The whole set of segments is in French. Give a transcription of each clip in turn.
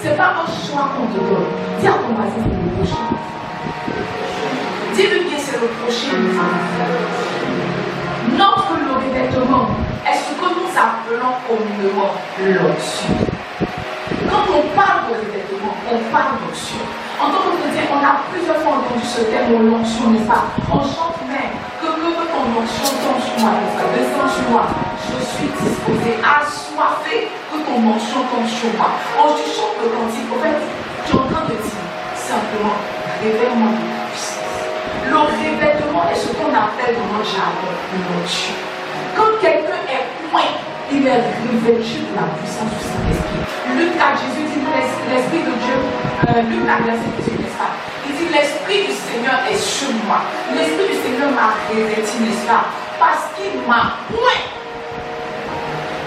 Ce n'est pas un choix qu'on te donne. Dis à ton voisin, c'est le prochain. Dis-lui bien, c'est le prochain. Notre revêtement est ce que nous appelons communément l'onction. Quand on parle de revêtement, on parle d'onction. En tant que chrétien, on a plusieurs fois entendu ce terme, l'onction, n'est-ce pas? On chante même que ton onction tombe sur moi, descend sur moi. Je suis disposé, assoiffé, que ton onction tombe sur moi. On dit chante le cantique. En fait, tu es en train de dire simplement, révèle-moi de ta puissance. Le revêtement est ce qu'on appelle dans notre jargon l'onction. Quand quelqu'un est point, il est revêtu de la puissance du Saint-Esprit. Luc 4, Jésus dit l'Esprit de Dieu, Luc 4, verset 18, n'est-ce pas? Il dit l'Esprit du Seigneur est sur moi. L'Esprit du Seigneur m'a revêtu, n'est-ce pas? Parce qu'il m'a point.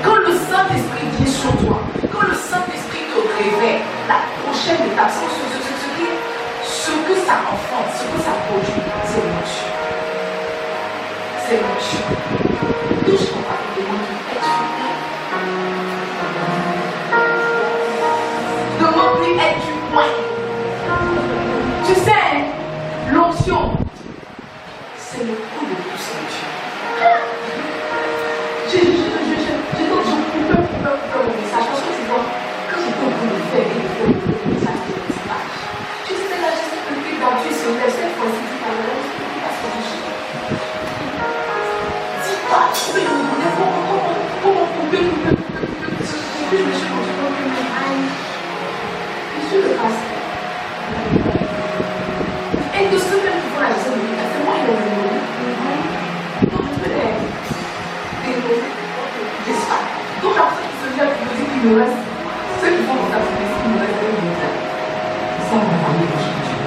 Quand le Saint-Esprit vient sur toi, quand le Saint-Esprit te révèle, la prochaine étape, ce que ça enfante, ce que ça produit, c'est l'onction. C'est l'onction. Touche ton papa de moi qui demande-lui es-tu point. Tu sais, l'onction, c'est le coup de pouce de Dieu. J'ai donc coupé mon message parce que tu vois, quand j'étais au bout de faire le message, je disais là, je sais que le dans Dieu se lève cette fois-ci, dit à l'heure, parce que je dis pas, comment couper, je me suis rendu compte que mes aïe, je suis le passé. Et de ce même pouvoir, la zone de c'est moi qui l'ai donné. Donc, tu peux n'est-ce pas? Donc, après, il se lève, il me dit qu'il me reste, ceux qui vont dans ta promesse, il me reste 2 minutes. Ça, on va parler aujourd'hui.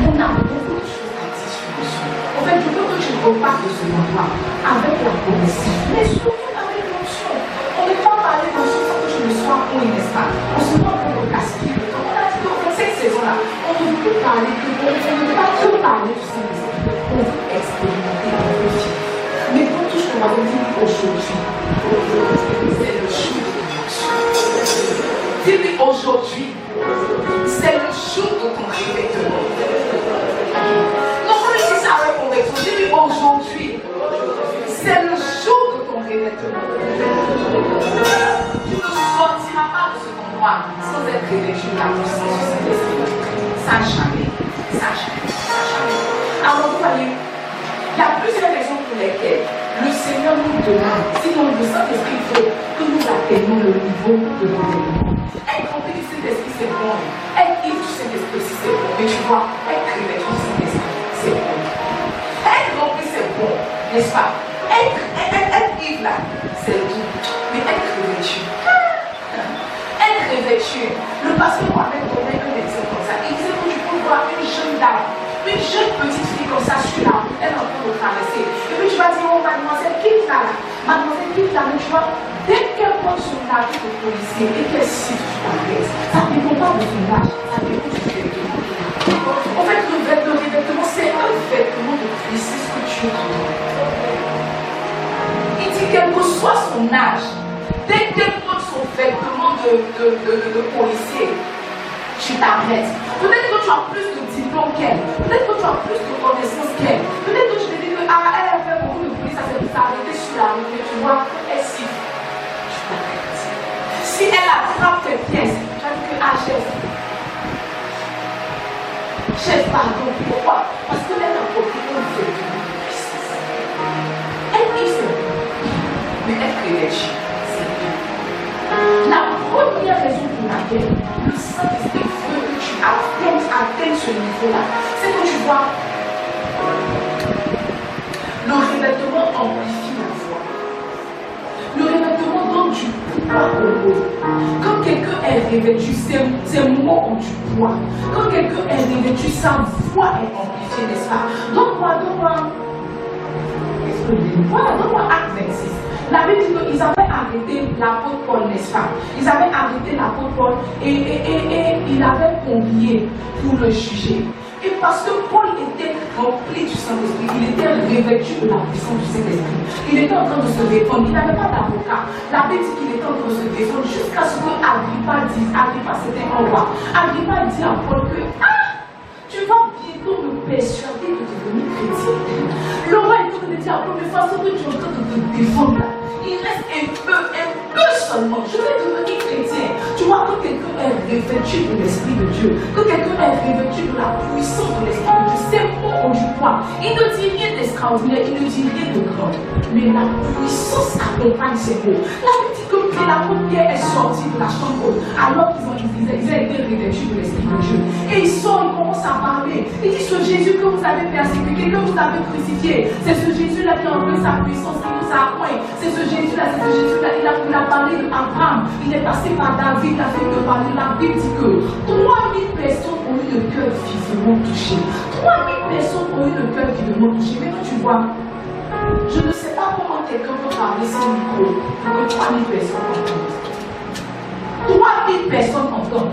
On a beaucoup de choses à dire sur le son. En fait, je veux que tu repartes de ce moment-là avec la promesse, mais surtout avec l'onction. On ne peut pas parler d'onction sans que je ne sois point, n'est-ce pas? On se voit pour le gaspiller le temps. On a dit que dans cette saison-là, on ne veut plus parler que on ne veut pas que parler du Saint-Esprit. On veut expérimenter, on veut vivre. Mais quand tout ce qu'on va dire aujourd'hui, c'est le jour de l'onction. Dis-lui aujourd'hui, c'est le jour de ton revêtement. Non, quand je dis ça avec conviction, dis-lui aujourd'hui, c'est le jour de ton revêtement. Tu ne sortiras pas de cet endroit sans être revêtu de la puissance du Saint-Esprit. Ça jamais, ça jamais, ça jamais. Alors vous voyez, il y a plusieurs raisons pour lesquelles le Seigneur nous demande, sinon le Saint-Esprit veut que nous atteignions le niveau de revêtement. Être rempli du Saint-Esprit, c'est bon. Être ivre du Saint-Esprit aussi, c'est bon. Mais tu vois, être revêtu du Saint-Esprit, c'est bon. Être rempli, c'est bon, n'est-ce pas? Être ivre là, c'est bon. Mais être revêtu. Être revêtu. Le pasteur m'avait donné un exemple comme ça. Il disait que tu peux voir une jeune dame, une jeune petite fille comme ça sur la route, elle est en train de traverser. Et puis tu vas dire, oh mademoiselle, quitte là, mademoiselle, quitte là, mais tu vois, dès qu'elle prend son âge de policier et qu'elle siffle, tu t'arrêtes. Ça ne dépend pas de son âge, ça dépend du vêtement. En fait, le revêtement, c'est un vêtement de Christ, c'est ce que Dieu donne. Il dit quel que soit son âge, dès qu'elle prend son vêtement de policier, tu t'arrêtes. Peut-être que tu as plus de diplôme qu'elle, peut-être que tu as plus de connaissances qu'elle, peut-être que tu te dis que elle a fait beaucoup de police, ça s'est arrêté sur la rue, mais tu vois, elle siffle. Tu t'arrêtes. Si elle attrape tes pièces, tu vas dire que chef, pardon. Pourquoi? Parce qu'elle a compris qu'on fait de puissance. Elle dit c'est mais elle réfléchit. C'est bien. La première raison pour laquelle le Saint-Esprit veut que tu atteignes ce niveau-là, c'est que tu vois, le revêtement amplifie la foi. Le revêtement donne du pouvoir au mot. Quand quelqu'un est revêtu, ses mots ont du poids. Quand quelqu'un est revêtu, sa voix est amplifiée, n'est-ce pas? Donne-moi. Voilà, donne-moi Acte 26. La Bible dit qu'ils avaient arrêté l'apôtre Paul, n'est-ce pas? Ils avaient arrêté l'apôtre Paul et il avait convié pour le juger. Et parce que Paul était rempli du Saint-Esprit, il était revêtu de la puissance du Saint-Esprit. Il était en train de se défendre, il n'avait pas d'avocat. La Bible dit qu'il était en train de se défendre jusqu'à ce que Agrippa dise, Agrippa c'était un roi. Agrippa dit à Paul que, tu vas bientôt me persuader de devenir chrétien. Le roi est en train de dire à Paul, mais façon que tu es en train de te défendre là, il reste un peu seulement. Je vais devenir chrétien. Tu vois, quand quelqu'un est revêtu de l'Esprit de Dieu, quand quelqu'un est revêtu de la puissance de l'Esprit de Dieu, ces mots ont du poids. Il ne dit rien d'extraordinaire, il ne dit rien de grand. Mais la puissance accompagne ces mots. La Bible dit que Pierre est sorti de la chambre alors qu'ils ont été revêtus de l'Esprit de Dieu. Et il sort, il commence à parler. Il dit, ce Jésus que vous avez persécuté, que vous avez crucifié, c'est ce Jésus-là qui a enlevé sa puissance, qui nous a appoint. C'est ce Jésus-là, il a parlé d'Abraham, il est passé par David, il a fait que parler. La Bible dit que 3000 personnes ont eu le cœur vivement touché. 3000 personnes ont eu le cœur vivement touché. Mais quand tu vois, je ne sais pas comment quelqu'un peut parler sans micro pour que 3000 personnes entendent. 3000 personnes entendent.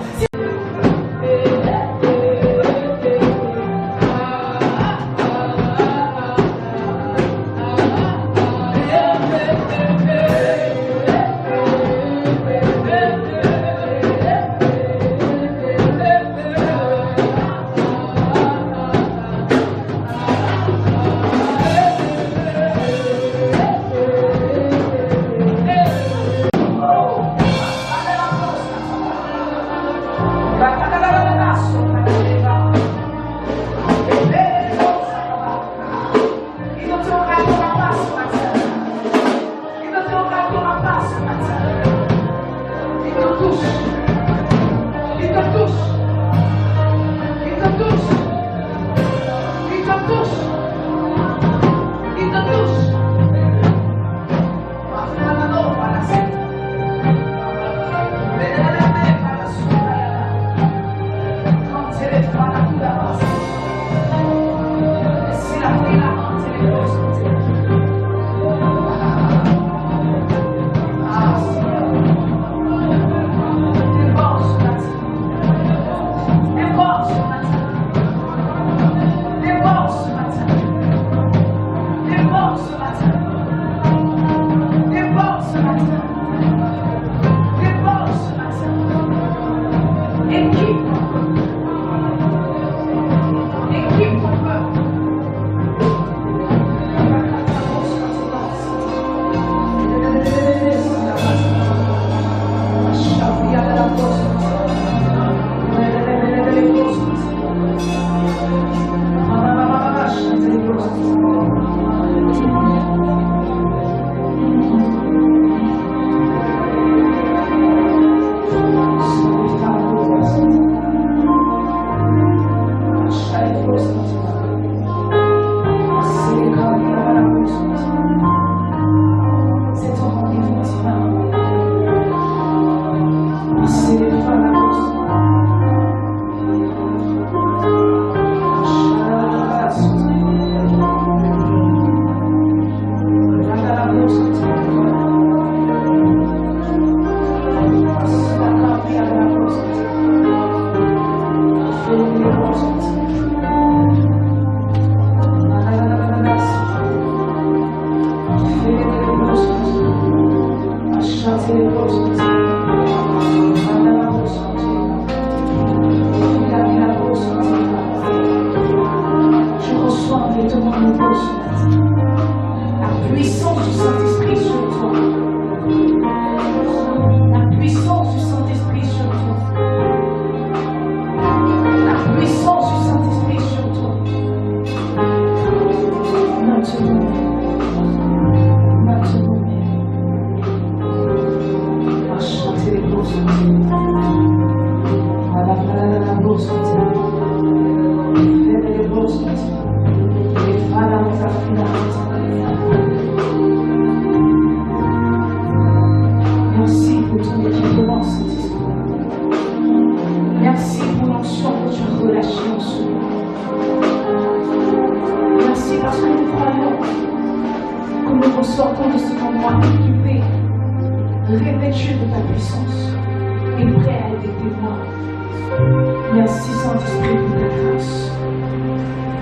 Merci Saint-Esprit pour ta grâce.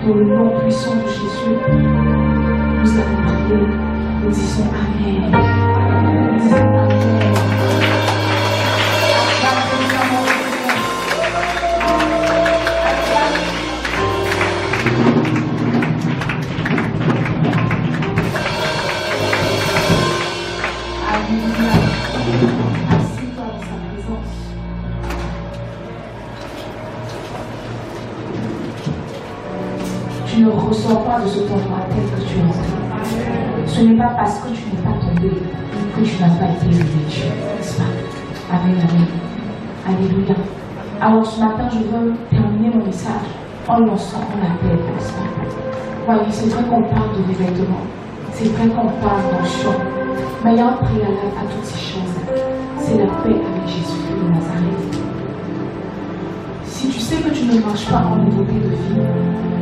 Dans le nom puissant de Jésus, nous allons prier. Nous disons Amen. Nous disons Amen. Assieds-toi dans sa présence. Tu ne ressors pas de ce endroit tel que tu es entré. Ce n'est pas parce que tu n'es pas tombé que tu n'as pas été élevé, n'est-ce pas? Amen, amen. Alléluia. Alors ce matin, je veux terminer mon message en lançant un appel, n'est-ce pas? Voyez, c'est vrai qu'on parle de revêtement, c'est vrai qu'on parle d'onction, mais il y a un préalable à toutes ces choses. C'est la paix avec Jésus-Christ de Nazareth. Si tu sais que tu ne marches pas en nouveauté de vie,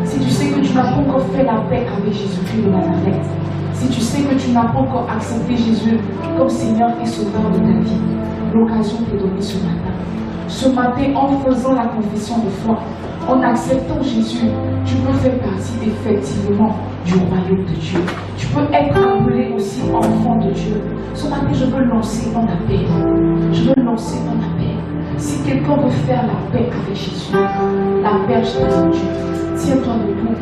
si tu sais que tu n'as pas encore fait la paix avec Jésus-Christ de Nazareth, si tu sais que tu n'as pas encore accepté Jésus comme Seigneur et Sauveur de ta vie, l'occasion t'est donnée ce matin. Ce matin, en faisant la confession de foi, en acceptant Jésus, tu peux faire partie effectivement du royaume de Dieu. Tu peux être appelé aussi enfant de Dieu. Ce matin, je veux lancer un appel. Je veux lancer un appel. Si quelqu'un veut faire la paix avec Jésus, la perche est tendue. Tiens-toi debout.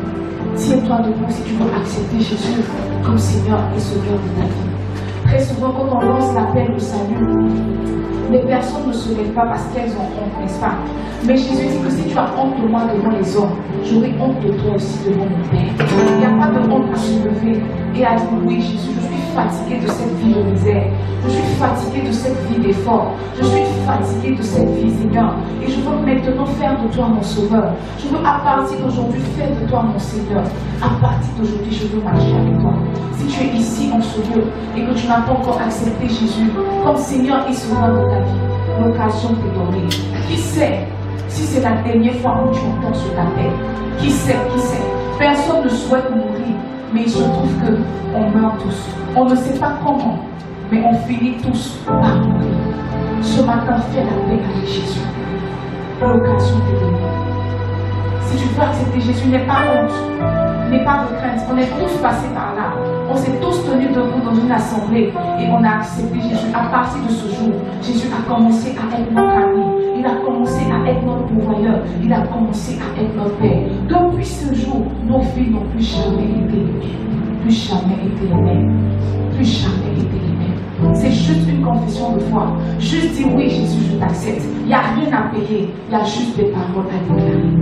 Tiens-toi debout si tu veux accepter Jésus comme Seigneur et Sauveur de ta vie. Très souvent, quand on lance l'appel au salut, les personnes ne se lèvent pas parce qu'elles ont honte, n'est-ce pas? Mais Jésus dit que si tu as honte de moi devant les hommes, j'aurai honte de toi aussi devant mon Père. Il n'y a pas de honte à se lever et à dire oui, Jésus, je suis fatigué de cette vie de misère. Je suis fatigué de cette vie d'effort. Je suis fatigué de cette vie, Seigneur. Et je veux maintenant faire de toi mon Sauveur. Je veux à partir d'aujourd'hui faire de toi mon Seigneur. À partir d'aujourd'hui, je veux marcher avec toi. Si tu es ici en ce lieu et que tu n'as pas encore accepté Jésus comme Seigneur et Sauveur de ta vie, l'occasion t'est donnée. Qui sait si c'est la dernière fois où tu entends cet appel? Qui sait? Qui sait? Personne ne souhaite mourir, mais il se trouve qu'on meurt tous. On ne sait pas comment, mais on finit tous par mourir. Ce matin, fais la paix avec Jésus. L'occasion t'est donnée. Si tu veux accepter Jésus, n'aie pas honte, n'aie pas de crainte. On est tous passés par là. On s'est tous tenus debout dans une assemblée et on a accepté Jésus. À partir de ce jour, Jésus a commencé à être notre ami. Il a commencé à être notre pourvoyeur. Il a commencé à être notre Père. Depuis ce jour, nos vies n'ont plus jamais été les mêmes. Plus jamais été les mêmes. Plus jamais été les mêmes. C'est juste une confession de foi. Juste dire oui, Jésus, je t'accepte. Il n'y a rien à payer. Il y a juste des paroles à déclarer.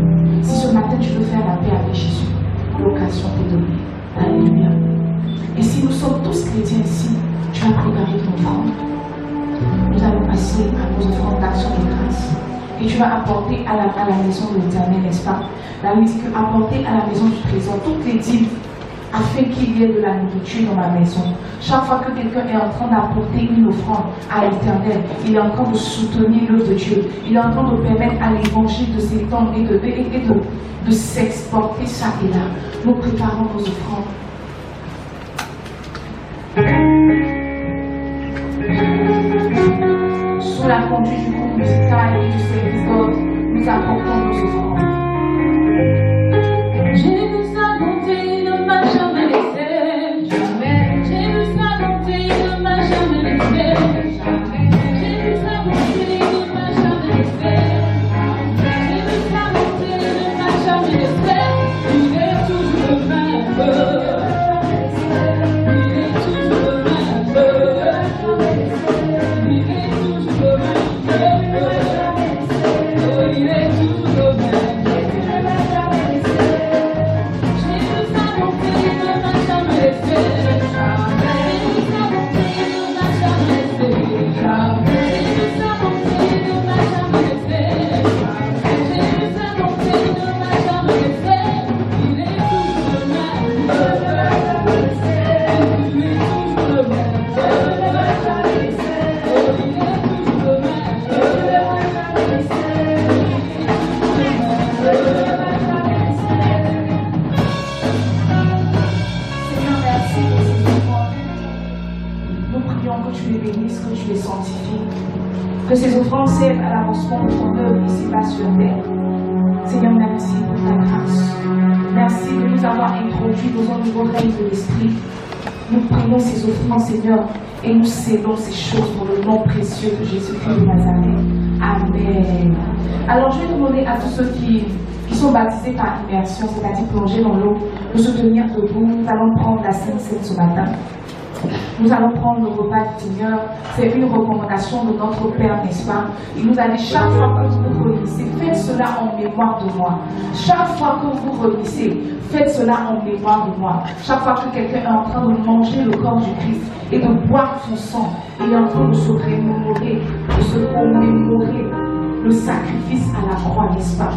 Si ce matin tu veux faire la paix avec Jésus, l'occasion t'est donnée. Alléluia. Et si nous sommes tous chrétiens ici, tu vas préparer ton offrande. Nous allons passer à nos offrandes d'action de grâce. Et tu vas apporter à la maison de l'Éternel, n'est-ce pas? La Bible dit que apporter à la maison du trésor toutes les dîmes afin qu'il y ait de la nourriture dans ma maison. Chaque fois que quelqu'un est en train d'apporter une offrande à l'Éternel, il est en train de soutenir l'œuvre de Dieu. Il est en train de permettre à l'évangile de s'étendre et de s'exporter ça et là. Nous préparons nos offrandes. Sous la conduite du groupe musical et du service d'ordre, nous apportons nos offrandes. Jésus sa bonté ne m'a jamais laissé, jamais. Jésus sa bonté ne m'a jamais laissé, jamais. Jésus sa bonté ne m'a jamais laissé, Jésus sa bonté ne m'a jamais laissé. Il est toujours le même. Il est toujours le même. Il est toujours le même. Oh, il est toujours le même. Que ces offrandes servent à l'avancement de ton œuvre ici-bas sur terre. Seigneur, merci pour ta grâce. Merci de nous avoir introduits dans un nouveau règne de l'Esprit. Nous prenons ces offrandes, Seigneur, et nous scellons ces choses pour le nom précieux de Jésus-Christ de Nazareth. Amen. Alors, je vais demander à tous ceux qui sont baptisés par immersion, c'est-à-dire plongés dans l'eau, de se tenir debout. Nous allons prendre la Sainte Seine ce matin. Nous allons prendre le repas du Seigneur. C'est une recommandation de notre Père, n'est-ce pas? Il nous a dit chaque fois que vous vous réunissez, faites cela en mémoire de moi. Chaque fois que vous vous réunissez, faites cela en mémoire de moi. Chaque fois que quelqu'un est en train de manger le corps du Christ et de boire son sang, il est en train de se remémorer, de se commémorer le sacrifice à la croix, n'est-ce pas?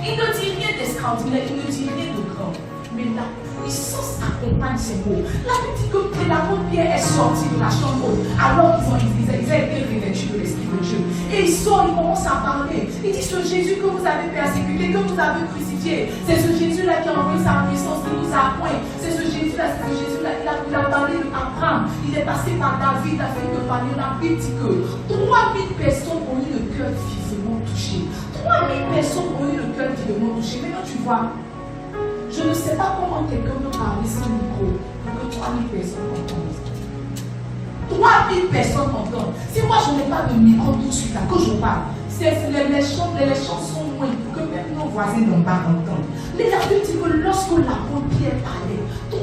Il ne dit rien d'extraordinaire, il ne dit rien de grand. Mais la puissance accompagne ces mots. La Bible dit que l'apôtre Pierre est sorti de la chambre alors qu'ils ont été revêtus de l'Esprit de Dieu. Et il sort, il commence à parler. Il dit ce Jésus que vous avez persécuté, que vous avez crucifié, c'est ce Jésus-là qui a envoyé sa puissance, qui nous a appoint. C'est ce Jésus-là, il a parlé d'Abraham. Il est passé par David, a fait que parler. La Bible dit que 3000 personnes ont eu le cœur vivement touché. 3000 personnes ont eu le cœur vivement touché. Maintenant, tu vois, je ne sais pas comment quelqu'un peut parler sans micro pour que 3000 personnes entendent. 3000 personnes entendent. Si moi je n'ai pas de micro tout de suite là, que je parle, les chants sont loin pour que même nos voisins n'ont pas entendre. Mais la Bible dit que lorsque l'apôtre Pierre parlait, 3000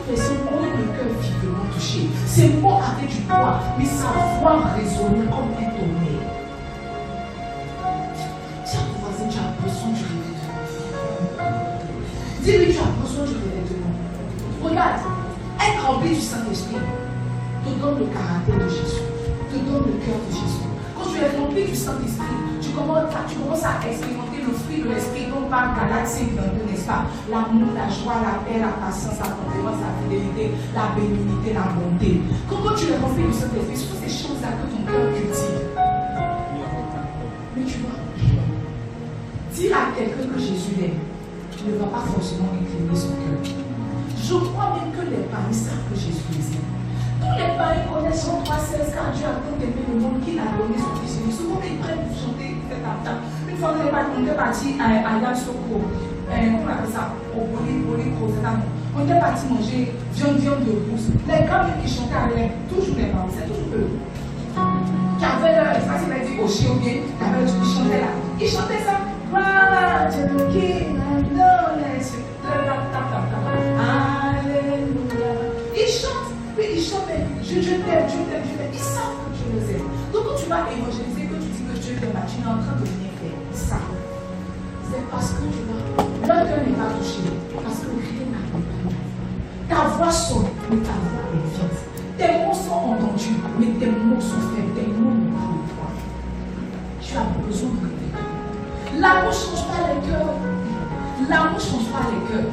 personnes ont eu le cœur vivement touché. Ces mots avaient du poids, mais sa voix résonnait comme un tonnerre. Tiens, voisin, tu as besoin du réveil de mon. Dis-lui, tu as besoin du réveil de mon. Regarde, être rempli du Saint-Esprit te donne le caractère de Jésus, te donne le cœur de Jésus. Quand tu es rempli du Saint-Esprit, tu commences à expérimenter le fruit de l'Esprit dont parle Galates 5:22, n'est-ce pas? L'amour, la joie, la paix, la patience, la tempérance, la fidélité, la bénignité, la bonté. Quand tu es rempli du Saint-Esprit, ce sont ces choses-là que ton cœur cultive. Mais tu vois, dire à quelqu'un que Jésus l'aime ne va pas forcément incliner son cœur. Je crois même que les parents savent que Jésus les aime. Tous les parents connaissent Jean 3,16 car Dieu a tant aimé le monde qu'il a donné son fils. Souvent ils prennent pour chanter cette affaire. Une fois on est parti à Yann Soko, on appelle ça, au Boli, on était parti manger viande de rousse. Les gars qui chantaient avec toujours les parents, c'est toujours eux. Qui avaient leur espace, il a dit au chien, ils chantaient là. Ils chantaient ça. Voilà, Dieu qui m'a donné ce. Alléluia. Ils chantent. Mais ils chantent, je t'aime, ils savent que Dieu les aime. Donc quand tu vas évangéliser, que tu dis que Dieu t'aime, tu es en train de rien faire. Ça, c'est parce que tu vois, leur cœur n'est pas touché, parce que rien n'accompagne. Ta voix sonne, mais ta voix est vide. Tes mots sont entendus, mais tes mots sont faibles, tes mots ne parlent pas. Tu as besoin de réveiller. L'amour ne change pas les cœurs. L'amour ne change pas les cœurs.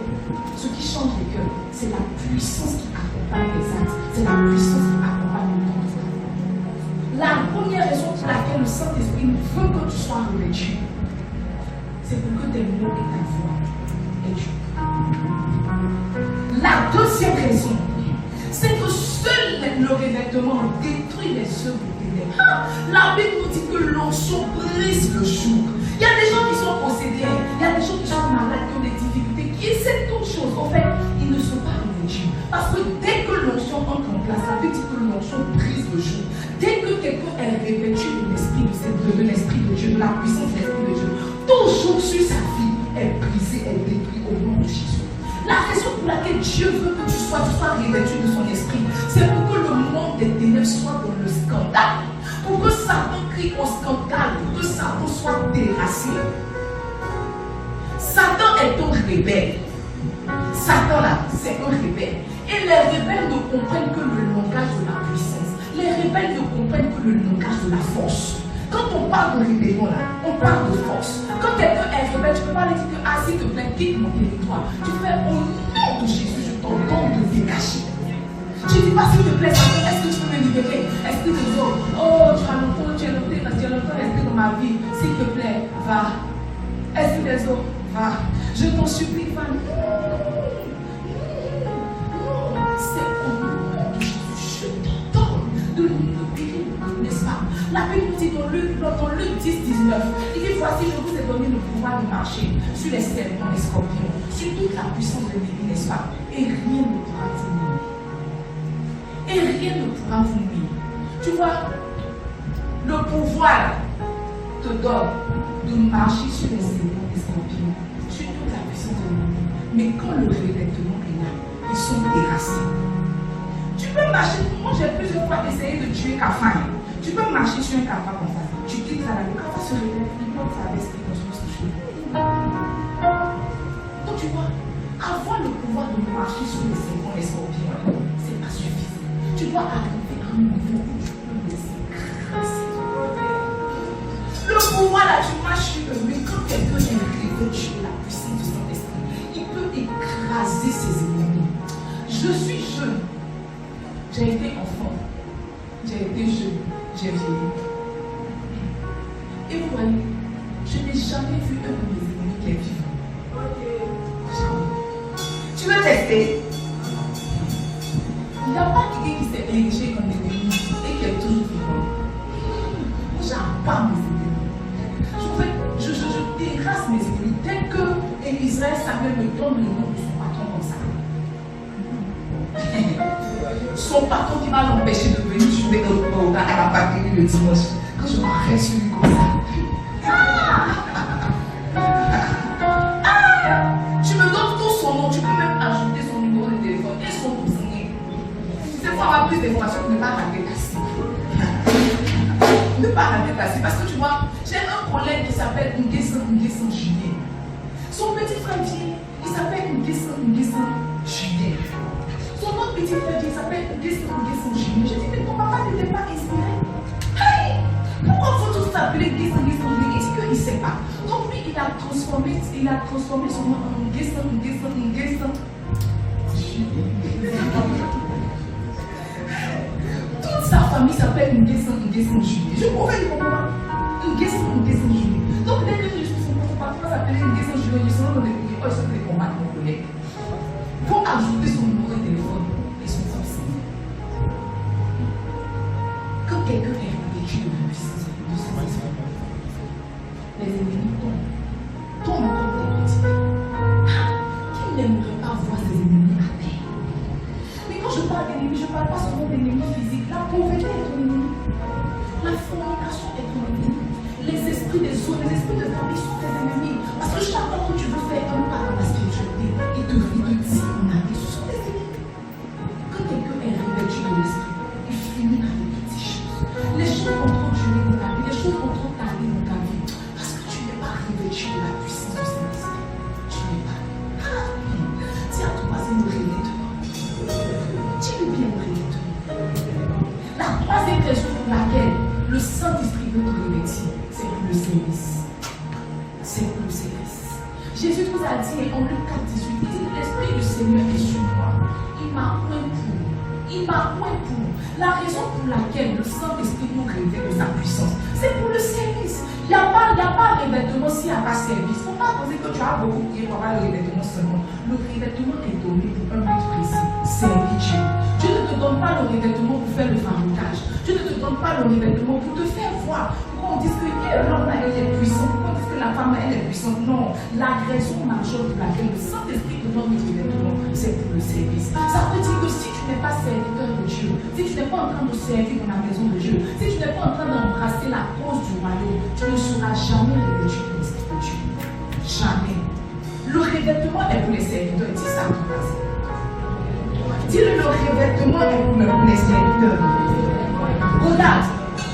Ce qui change les cœurs, c'est la puissance qui accompagne les actes. C'est la puissance qui accompagne le temps. La première raison pour laquelle le Saint-Esprit veut que tu sois revêtu, c'est pour que tes mots et ta voix aient du poids. La deuxième raison, c'est que seul le revêtement détruit les œuvres des ténèbres. La Bible nous dit que l'onction brise le jour. Il y a des gens qui sont possédés, il y a des gens qui sont malades, qui ont des difficultés, qui essaient toutes choses. En fait, ils ne sont pas revêtus. Parce que dès que l'onction entre en place, ça veut dire que l'onction brise le jour. Dès que quelqu'un est revêtu de l'Esprit de Dieu, de la puissance de l'Esprit de Dieu, tout jour sur sa vie est brisé, est détruit au nom de Jésus. La raison pour laquelle Dieu veut que tu sois revêtu de son esprit, c'est pour que le monde des ténèbres soit dans le scandale. Pour que Satan crie au scandale, pour que Satan soit déraciné. Satan est donc rebelle. Satan là, c'est un rebelle. Et les rebelles ne comprennent que le langage de la puissance. Les rebelles ne comprennent que le langage de la force. Quand on parle de rébellion là, on parle de force. Quand quelqu'un est rebelle, tu peux pas lui dire que ah s'il te plaît, quitte mon territoire. Tu fais au nom de Jésus, je t'ordonne de dégager. Tu dis pas s'il te plaît, est-ce que tu peux me libérer? Est-ce que tu dis oh tu as longtemps resté dans ma vie, s'il te plaît, va. Est-ce que les autres, va. Je t'en supplie, va. C'est au nom de Jésus, je t'ordonne de libérer, n'est-ce pas? La Bible dit dans Luc 10, 19, il dit voici, je vous ai donné le pouvoir de marcher sur les serpents, les scorpions, sur toute la puissance de l'ennemi, n'est-ce pas? Et rien ne pourra vous nuire. Et rien ne pourra vous nuire. Tu vois, le pouvoir te donne de marcher sur les serpents, les scorpions, sur toute la puissance de l'ennemi. Mais quand le revêtement est là, ils sont terrassés. Tu peux marcher, moi j'ai plusieurs fois essayé de tuer Kafa. Tu peux marcher sur un Kafa comme ça. Tu cliques à la le Kafa se réveille, il peut traverser dans son souffle. Donc tu vois, avoir le pouvoir de marcher sur les serpents, les scorpions, c'est pas suffisant. Tu dois arriver à un niveau où tu peux laisser grâce. Le pouvoir là, tu marches sur eux, mais quand quelqu'un est revêtu de la puissance du Saint-Esprit, il peut écraser ses ennemis. Je suis jeune. J'ai été enfant. J'ai été jeune. J'ai vieilli. Et vous voyez, je n'ai jamais vu un de mes ennemis qui est vivant. Jamais. Tu veux tester? Il n'y a pas quelqu'un qui s'est érigé comme ennemi et qui est toujours vivant. J'aime pas mes ennemis. Je terrasse mes ennemis. Dès que Israël Samuel me donne le nom de son patron comme ça. Son patron qui m'a empêché de venir jouer à la patrie le dimanche. Quand je m'arrête sur lui comme ça. Tu me donnes tout son nom, tu peux même ajouter son numéro de téléphone et son nom signé. Tu sais, pour avoir plus d'informations, ne pas rater ta cible. Ne pas rater ta cible. Parce que tu vois, j'ai un collègue qui s'appelle Nguessan Julien. Son petit frère vient, il s'appelle Nguessan Julien. Son autre petit frère vient, il s'appelle Nguessan Julien. Je dis, mais ton papa n'était pas inspiré. Hey! Pourquoi faut tout appeler Nguessan Julien? Il dit qu'il ne sait pas. Donc lui, il a transformé son nom en Nguessan Julien. Toute sa famille s'appelle Nguessan Julien. Je pouvais lui comprendre. Nguessan Julien. Donc dès que je suis son patron s'appelait Nguessan Julien, je suis dans les pays, oh, ils sont les combattre mon collègue. Il faut ajouter son numéro de téléphone et son forcing. Quand quelqu'un est revêtu de la puissance de son esprit, les ennemis tombent comme des petits. Qui n'aimerait pas voir ses ennemis à terre? Mais quand je parle d'ennemis, je ne parle pas seulement d'ennemis physiques. La pauvreté est ton ennemi. La fornication est ton ennemi. Les esprits des eaux, les esprits de famille sont tes ennemis. Parce que chaque fois que tu veux faire un pas dans la spiritualité, il te dit en arrière, ce sont tes ennemis. Quand quelqu'un est revêtu de l'esprit, il finit avec des petites choses. Les choses vont trop durer dans ta vie, les choses vont trop tarder dans ta vie. Parce que tu n'es pas revêtu de la puissance du Saint-Esprit. Tu n'es pas. Tiens, toi, c'est le revêtement. Dis-le bien le revêtement. La troisième raison pour laquelle le Saint-Esprit veut te revêtir, c'est pour le service. C'est pour le service. Jésus nous a dit en Luc 4, 18, il dit l'Esprit du Seigneur est sur moi. Il m'a oint pour. Il m'a oint pour. La raison pour laquelle le Saint-Esprit nous revêt de sa puissance, c'est pour le service. Il n'y a pas revêtement s'il n'y a pas service. Il ne faut pas penser que tu as beaucoup prié pour avoir le revêtement seulement. Le revêtement est donné pour un but précis. Servir Dieu. Dieu ne te donne pas le revêtement pour faire le fabricage. Dieu ne te donne pas le revêtement pour te faire voir. Pourquoi on dit que l'homme elle est puissant? Pourquoi on dit que la femme elle est puissante? Non. La raison majeure pour laquelle le Saint-Esprit te donne le revêtement, c'est pour le service. Ça veut dire que si tu n'es pas serviteur de Dieu, si tu n'es pas en train de servir dans la maison de Dieu, si tu n'es pas en train d'embrasser la cause du royaume, tu ne seras jamais revêtu de l'Esprit de Dieu. Jamais. Le revêtement est pour les serviteurs. Dis ça en français. Dis-le, le revêtement est pour les serviteurs. Regarde,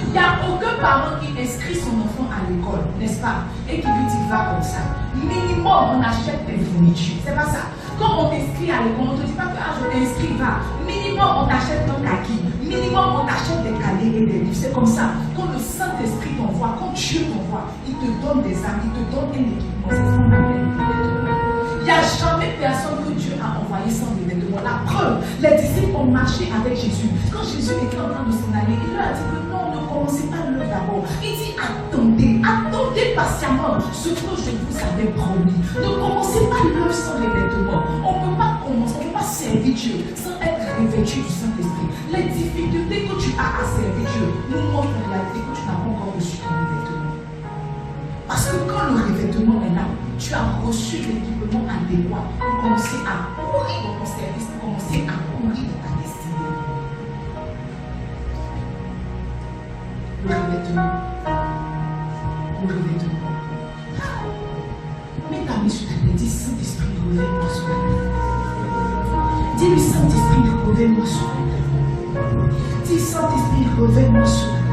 il n'y a aucun parent qui inscrit son enfant à l'école, n'est-ce pas? Et qui lui dit va comme ça. Minimum, on achète des fournitures. C'est pas ça. Quand on t'inscrit à l'école, on ne te dit pas que je t'inscris, va. Minimum, on t'achète un kaki. Minimum, on t'achète des cahiers et des livres. C'est comme ça. Quand le Saint-Esprit t'envoie, quand Dieu t'envoie, il te donne des armes, il te donne un équipement. C'est ce qu'on appelle les vêtements. Il n'y a jamais personne que Dieu a envoyé sans des vêtements. La preuve, les disciples ont marché avec Jésus. Quand Jésus était en train de s'en aller, il leur a dit que non, ne commencez pas l'œuvre d'abord. Il dit attendez patiemment ce que je vous avais promis. Ne commencez pas l'œuvre sans les vêtements. On ne peut pas commencer, on ne peut pas servir Dieu sans être revêtu du Saint-Esprit. Les difficultés que tu as à servir Dieu nous montrent en réalité que tu n'as pas encore reçu ton revêtement. Parce que quand le revêtement est là, tu as reçu l'équipement adéquat pour commencer à courir dans ton service, pour commencer à courir dans ta destinée. Le revêtement. Le revêtement. Mets ta main sur ta tête, dis Saint-Esprit, reviens-moi sur la tête. Dis-lui Saint-Esprit, reviens-moi sur la tête. Dis Saint-Esprit, reviens-moi sur la tête.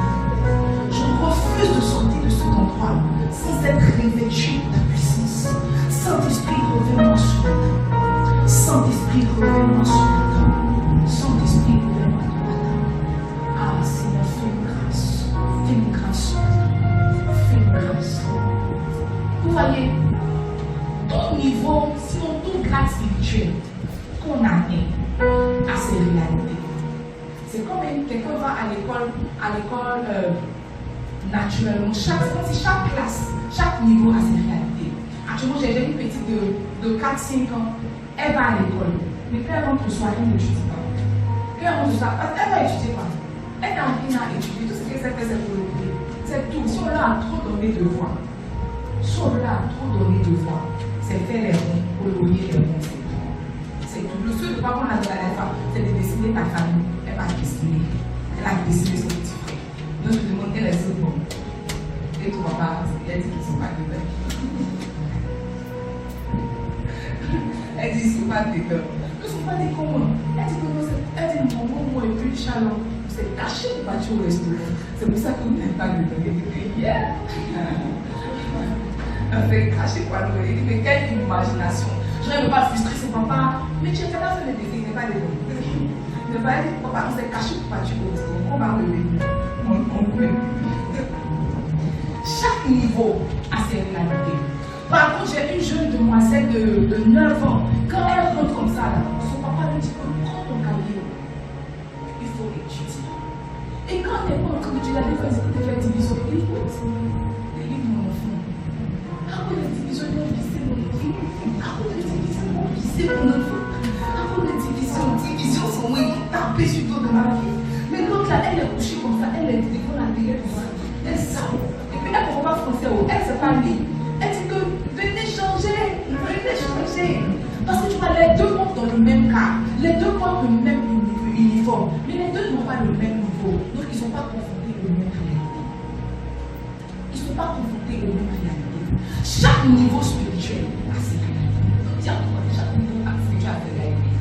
Je refuse de sortir de cet endroit sans être revêtu de ta puissance. Saint-Esprit, reviens-moi sur la table. Saint-Esprit, reviens-moi sur la table. Saint-Esprit, reviens-moi sur la table. Ah, Seigneur, fais une grâce. Fais une grâce sur la table. Fais une grâce. Vous voyez, ton niveau, sinon ton grade spirituel qu'on atteint à ces réalités. C'est comme quelqu'un va à l'école naturellement. Chaque classe, chaque niveau a ses réalités. Actuellement, j'ai une petite de 4-5 ans. Elle va à l'école. Mais quand elle rentre le soir, elle n'étudie pas. Quand elle rentre le soir, elle va étudier quoi? Elle est en train d'étudier. Tout ce qu'elle sait faire, c'est pour le prix. C'est tout. Si on leur a trop donné de voix, c'est faire les bons, colorier les bons, c'est tout. C'est tout. Le seul devoir qu'on a de la femme, c'est de dessiner ta famille. Elle va dessiner. Elle a dessiné son petit frère. Donc je demande quel est ce bon. Et ton papa, elle dit qu'ils ne sont pas de belles. Elle dit qu'ils ne sont pas des cœurs. Ils ne sont pas des cons. Elle dit que non, elle dit mon mot est plus chalant. C'est caché pour partir au restaurant. C'est pour ça que vous n'êtes pas de belles. Yeah. Elle fait cacher quoi le il dit mais quelle imagination. Je ne veux pas frustrer son papa. Mais tu as fait la fin de l'été, il n'est pas des bons. Ne pas dire papa, on s'est caché pour partir au restaurant. On va revenir. On peut. Chaque niveau a ses réalités. Par contre, j'ai une jeune demoiselle de 9 ans. Quand elle rentre comme ça, là, son papa lui dit que prends ton cahier, il faut étudier. Et quand elle est en train d'étudier, elle dit que tu fais division. Il dit les livres, mon enfant. Après la division, il dit c'est mon enfant. Après la division, c'est mon enfant. Après la division, c'est moi qui tape sur toi de ma vie. Mais l'autre là, elle est couchée comme ça, elle est devant la télé comme ça. Elle sort. Et puis elle ne comprend pas français, elle ne sait pas lire. Elle dit que venez changer. Parce que tu vois, les deux montent dans le même cas. Les deux portent le même uniforme. Mais les deux n'ont pas le même niveau. Donc ils ne sont pas confrontés aux mêmes réalités. Ils ne sont pas confrontés aux mêmes réalités. Chaque niveau spirituel a ses réalités. Donc dis à toi, chaque niveau spirituel a ses réalités.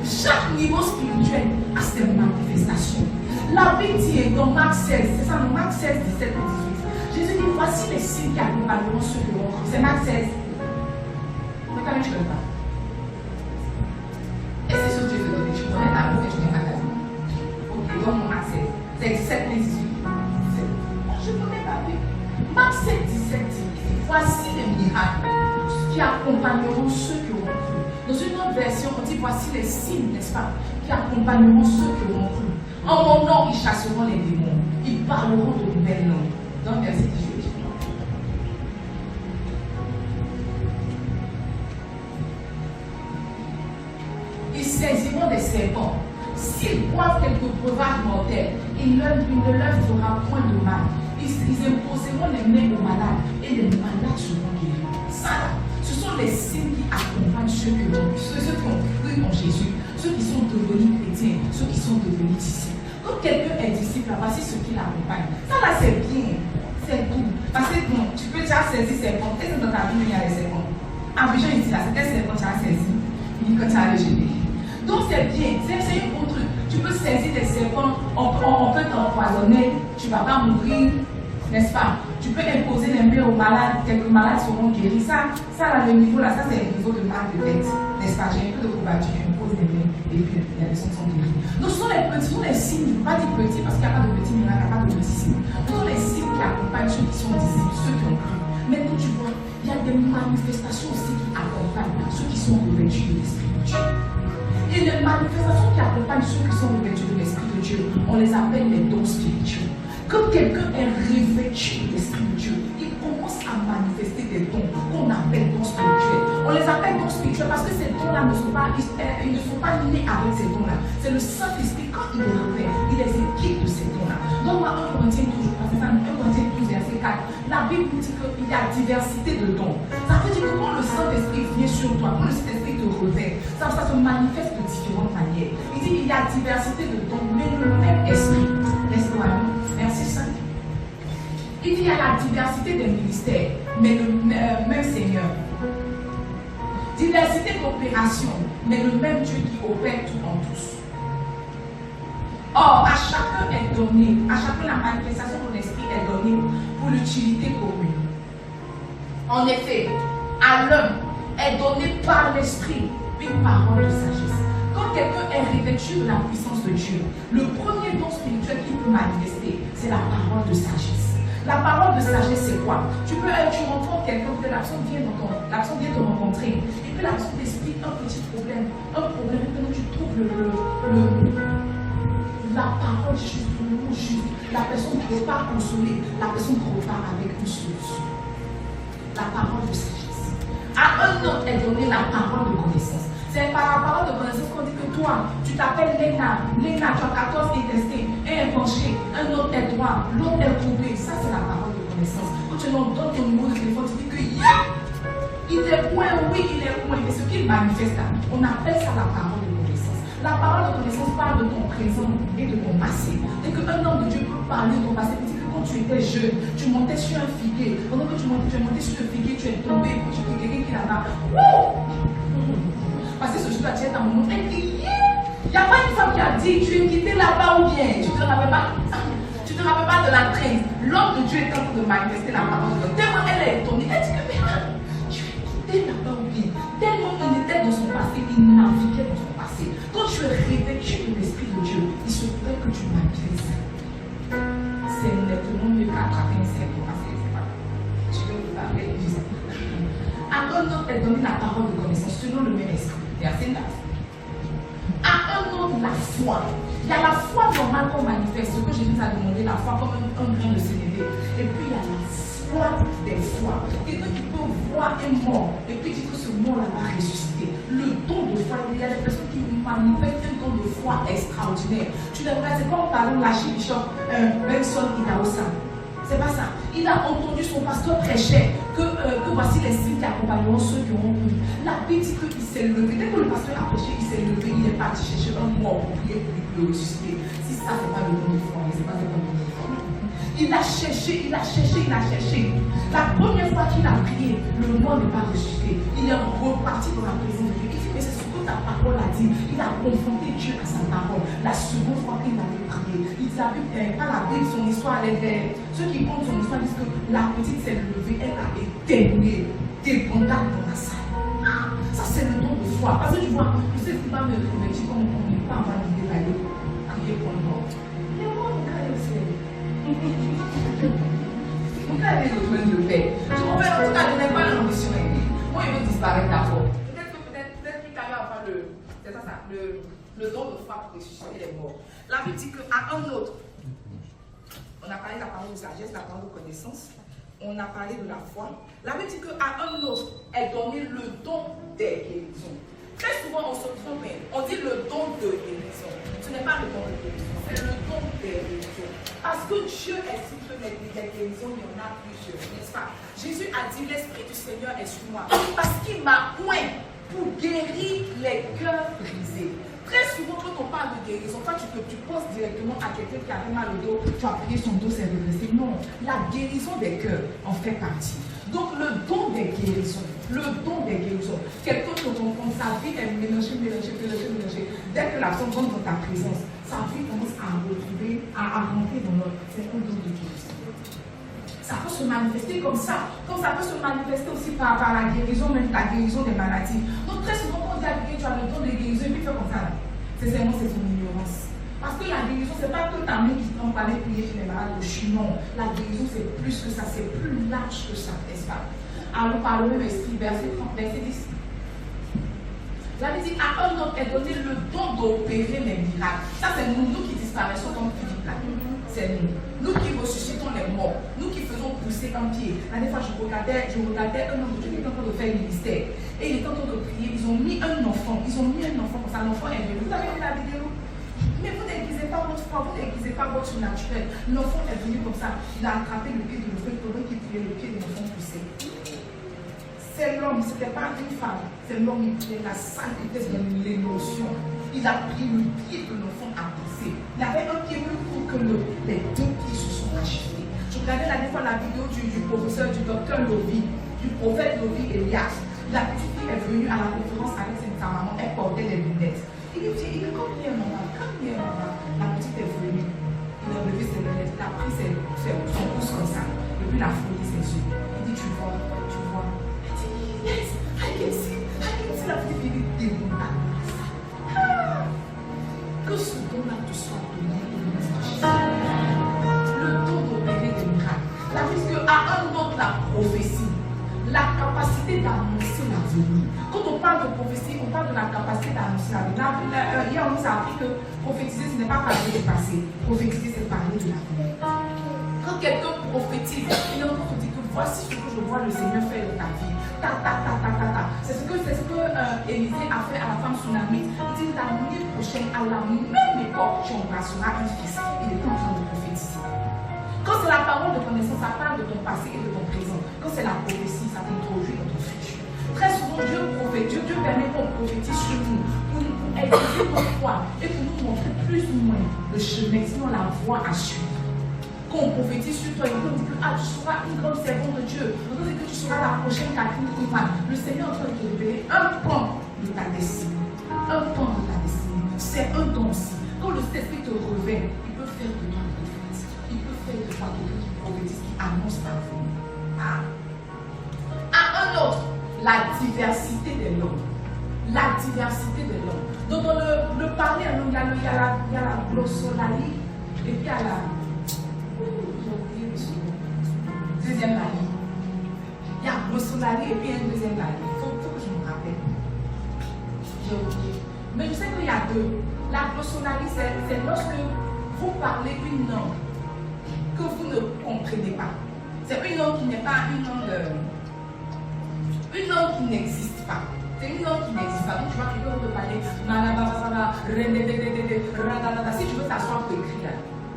Chaque niveau spirituel a ses manifestations. La Bible dit dans Marc 16, c'est ça, dans Marc 16, 17 et 18. Jésus dit, voici les signes qui accompagneront ceux qui vont. C'est Marc 16. Mais quand même, tu ne veux pas. Et c'est ce que Dieu te donne. Tu connais ta boue et tu n'es pas ta vie. Ok, donc mon Marc 16. C'est 17 et 18. Je ne connais pas plus. Marc 7, 17 dit, voici les miracles qui accompagneront ceux qui auront cru. Dans une autre version, on dit, voici les signes, n'est-ce pas, qui accompagneront ceux qui auront cru. En mon nom, ils chasseront les démons. Ils parleront de nouvelles langues. Donc, verset 18. Ils saisiront des serpents. S'ils boivent quelques breuvages mortels, il ne leur fera point de mal. Ils imposeront les mains aux malades et les malades seront guéris. Ça, ce sont les signes qui accompagnent ceux qui ont cru en Jésus, ceux qui sont devenus chrétiens, ceux qui sont devenus disciples. Quand quelqu'un est disciple, voici ce qui l'accompagne. Ça là, c'est bien. C'est tout. Parce que bon, tu peux déjà saisir serpent. Est-ce que dans ta vie, il y a des serpents? En Bijan, il dit là, c'est quel serpent tu as saisi? Il dit que tu as rejeté. Donc c'est bien. C'est un autre truc. Tu peux saisir des serpents, on peut t'empoisonner, tu ne vas pas mourir. n'est-ce pas? Tu peux imposer les mains aux malades, quelques malades seront guéris. Ça là, le niveau là, ça c'est le niveau de mal de tête, n'est-ce pas? J'ai un peu de courbature, tu imposes les mains et puis les personnes sont guéries. Donc ce sont les petits, ce sont les signes, je ne veux pas dire petits parce qu'il n'y a pas de petits miracles, il n'y a pas de petits signes. Ce sont les signes qui accompagnent ceux qui sont disciples, ceux qui ont cru. Maintenant tu vois, il y a des manifestations aussi qui accompagnent ceux qui sont revêtus de l'Esprit de Dieu. Et les manifestations qui accompagnent ceux qui sont revêtus de l'Esprit de Dieu, on les appelle les dons spirituels. Quand quelqu'un est revêtu de l'Esprit de Dieu, il commence à manifester des dons qu'on appelle dons spirituels. On les appelle dons spirituels parce que ces dons-là ne sont pas nés avec ces dons-là. C'est le Saint-Esprit, quand il les revêt, il les équipe de ces dons-là. Donc, 1 Corinthiens 12, verset 4, la Bible dit qu'il y a diversité de dons. Ça veut dire que quand le Saint-Esprit vient sur toi, quand le Saint-Esprit te revêt, ça se manifeste de différentes manières. Il dit qu'il y a diversité de dons, mais le même esprit. Laisse-moi. Merci Saint. Il dit qu'il y a la diversité des ministères, mais le même Seigneur. Diversité d'opérations, mais le même Dieu qui opère tout en tous. Or, à chacun est donné, à chacun la manifestation de l'esprit est donnée pour l'utilité commune. En effet, à l'homme est donnée par l'esprit une parole de sagesse. Quand quelqu'un est revêtu de la puissance de Dieu, le premier don spirituel qu'il peut manifester, c'est la parole de sagesse. La parole de sagesse, c'est quoi? Tu rencontres quelqu'un, que la personne vient te rencontrer, et puis la personne t'explique un petit problème, et puis tu trouves la parole juste, le mot juste. La personne ne peut pas consoler, la personne repart avec une solution. La parole de sagesse. À un autre est donnée la parole de connaissance. C'est par la parole de connaissance qu'on dit que toi, tu t'appelles Léna, tu as 14 intestins, un est penché, un autre est droit, l'autre est courbé. Ça, c'est la parole de connaissance. Quand tu leur donnes ton numéro de téléphone, tu dis que il est point, oui, il est point. Mais ce qu'il manifeste là, on appelle ça la parole de connaissance. La parole de connaissance parle de ton présent et de ton passé. Et qu'un homme de Dieu peut parler de ton passé, il dit que quand tu étais jeune, tu montais sur un figuier. Pendant que tu es monté sur le figuier, tu es tombé, et puis tu es quelqu'un qui là-bas. Parce que ce jour-là, tu es dans mon monde. Il n'y a pas une femme qui a dit, tu es quitté là-bas ou bien. Tu ne te rappelles pas? Tu ne te rappelles pas de la traîne. L'homme de Dieu est en train de manifester la parole de Dieu. Tellement elle est étonnée. Elle dit que, mais tu es quitté là-bas ou bien. Tellement il était dans son passé, il naviguait dans son passé. Quand tu es revêtu de l'Esprit de Dieu, il se pourrait que tu manifestes. C'est nettement mieux qu'attraper un cerveau. Je vais vous parler de ça. À un autre est donné la parole de connaissance selon le même esprit. Verset 9. À un autre, la foi. Il y a la foi normale qu'on manifeste, ce que Jésus a demandé, la foi comme un grain de sénévé. Et puis il y a la foi des foi. Quelqu'un qui peut voir un mort et puis dire que ce mort-là va ressusciter. Le don de foi, il y a des personnes qui manifestent un don de foi extraordinaire. Tu devrais, c'est comme par exemple l'archibishop Benson Idahosa. C'est pas ça. Il a entendu son pasteur prêcher que voici les signes qui accompagneront ceux qui auront cru. La Bible dit qu'il s'est levé. Dès que le pasteur a prêché, il s'est levé. Il est parti chercher un mort pour prier pour lui ressusciter. Si ça, c'est pas le don de foi, c'est pas le don de foi. Il a cherché. La première fois qu'il a prié, le mort n'est pas ressuscité. Il est reparti dans la présence de Dieu. Il dit, mais c'est ce que ta parole a dit. Il a confronté Dieu à sa parole. La seconde fois qu'il avait prié, il dit, pas la Bible, son histoire, elle est vers. Ceux qui comptent son histoire disent que la petite s'est levée, elle a éternué, dépendante dans la salle. Ça, c'est le don de foi. Parce que tu vois, je sais ce qui va me remettre comme on n'est pas avoir l'idée d'aller prier pour le mort. Mais moi, mon cas, mon cas est le train de le faire. En fait, en tout cas, je n'ai pas l'ambition. Moi, il veut disparaître d'abord. Peut-être qu'il va avoir le don de foi pour ressusciter les morts. La Bible dit qu'à un autre, on a parlé de la parole de sagesse, la parole de connaissance, on a parlé de la foi. La Bible dit qu'à un autre est donné le don des guérisons. Très souvent, on se trompe, on dit le don de guérison. Ce n'est pas le don de guérison, c'est le don des guérisons. Parce que Dieu estime que les guérisons, il y en a plusieurs, n'est-ce pas? Jésus a dit, l'Esprit du Seigneur est sur moi, parce qu'il m'a oint pour guérir les cœurs brisés. Très souvent, quand on parle de guérison, toi, tu penses directement à quelqu'un qui avait mal au dos, tu as prié son dos, c'est redressé. Non, la guérison des cœurs en fait partie. Donc, le don des guérisons, quelqu'un qui rencontre, sa vie est mélangée. Dès que la personne rentre dans ta présence, sa vie commence à retrouver, à rentrer dans l'autre. C'est un don de guérison. se manifester comme ça peut se manifester aussi par la guérison, même la guérison des maladies. Donc très souvent, quand on dit à quelqu'un, tu as le don de guérison, et puis fait comme ça, c'est seulement c'est son ignorance. Parce que la guérison, c'est pas que ta main qui tombe par les prier chez les malades de chute. Non, la guérison, c'est plus que ça, c'est plus large que ça, n'est-ce pas? Alors, par le même esprit, verset 30, verset 10. La Bible dit, à un homme est donné le don d'opérer les miracles. Ça, c'est nous qui disparaissons comme Philippe là. C'est nous. Nous qui ressuscitons les morts. Nous qui faisons pousser un pied. La dernière fois, je regardais un homme de Dieu qui était en train de faire le ministère. Et il était en train de prier. Ils ont mis un enfant. Comme ça. L'enfant est venu. Vous avez vu la vidéo? Mais vous n'aiguisez pas votre foi, vous n'aiguisez pas votre naturel. L'enfant est venu comme ça. Il a attrapé le pied de l'enfant. Pendant qu'il priait, le pied de l'enfant poussait. C'est l'homme, ce n'était pas une femme. C'est l'homme qui est la sainteté de l'émotion. Il a pris le pied de l'enfant à pousser. Il avait un pied même pour que les deux pieds se sont achevés. Je regardais la dernière fois la vidéo du professeur, du docteur Lovi, du prophète Lovi Elias. La petite fille est venue à la conférence avec sa maman, elle portait des lunettes. Il lui dit, comme il est normal, la petite est venue. Il a levé ses lunettes, il a pris son pouce comme ça, et puis il a frotté ses yeux. Il dit, tu vois. Yes, I can see la petite fille déroulée. Que ce don-là te soit donné le don d'opérer des miracles. La Bible dit qu'à un autre la prophétie, la capacité d'annoncer l'avenir. Quand on parle de prophétie, on parle de la capacité d'annoncer l'avenir. Hier, on nous a appris que prophétiser, ce n'est pas parler du passé. Prophétiser, c'est parler de l'avenir. Quand quelqu'un prophétise, il est en train de dire que voici ce que je vois le Seigneur faire dans ta vie. C'est ce que Élisée a fait à la femme tsunamite. Il dit l'année prochaine, à la même époque, tu embrasseras un fils. Il est en train de prophétiser. Quand c'est la parole de connaissance, ça parle de ton passé et de ton présent. Quand c'est la prophétie, ça t'introduit dans ton futur. Très souvent, Dieu permet qu'on prophétise sur nous pour élever notre foi et pour nous montrer plus ou moins le chemin, sinon la voie à suivre. Quand on prophétise sur toi, on dit que tu seras une grande servante de Dieu. On dit que tu seras la prochaine Catherine Kuhlman. Le Seigneur est en train de te révéler un pan de ta destinée. Un pan de ta destinée. C'est un don aussi. Quand le Saint-Esprit te révèle, il peut faire de toi un prophète. Il peut faire de toi quelqu'un qui prophétise, qui annonce ta vie. À un autre, la diversité de l'homme. La diversité de l'homme. Donc dans le parler, il y a la glossolalie et puis il y a la... Deuxième lalie. Il y a glossolalie et puis une deuxième lalie. Il faut que je me rappelle. J'ai oublié. Mais je sais qu'il y a deux. La glossolalie, c'est lorsque vous parlez une langue que vous ne comprenez pas. C'est une langue qui n'est pas une langue qui n'existe pas. C'est une langue qui n'existe pas. Donc tu vois quelqu'un peut parler si tu veux t'asseoir pour écrire là,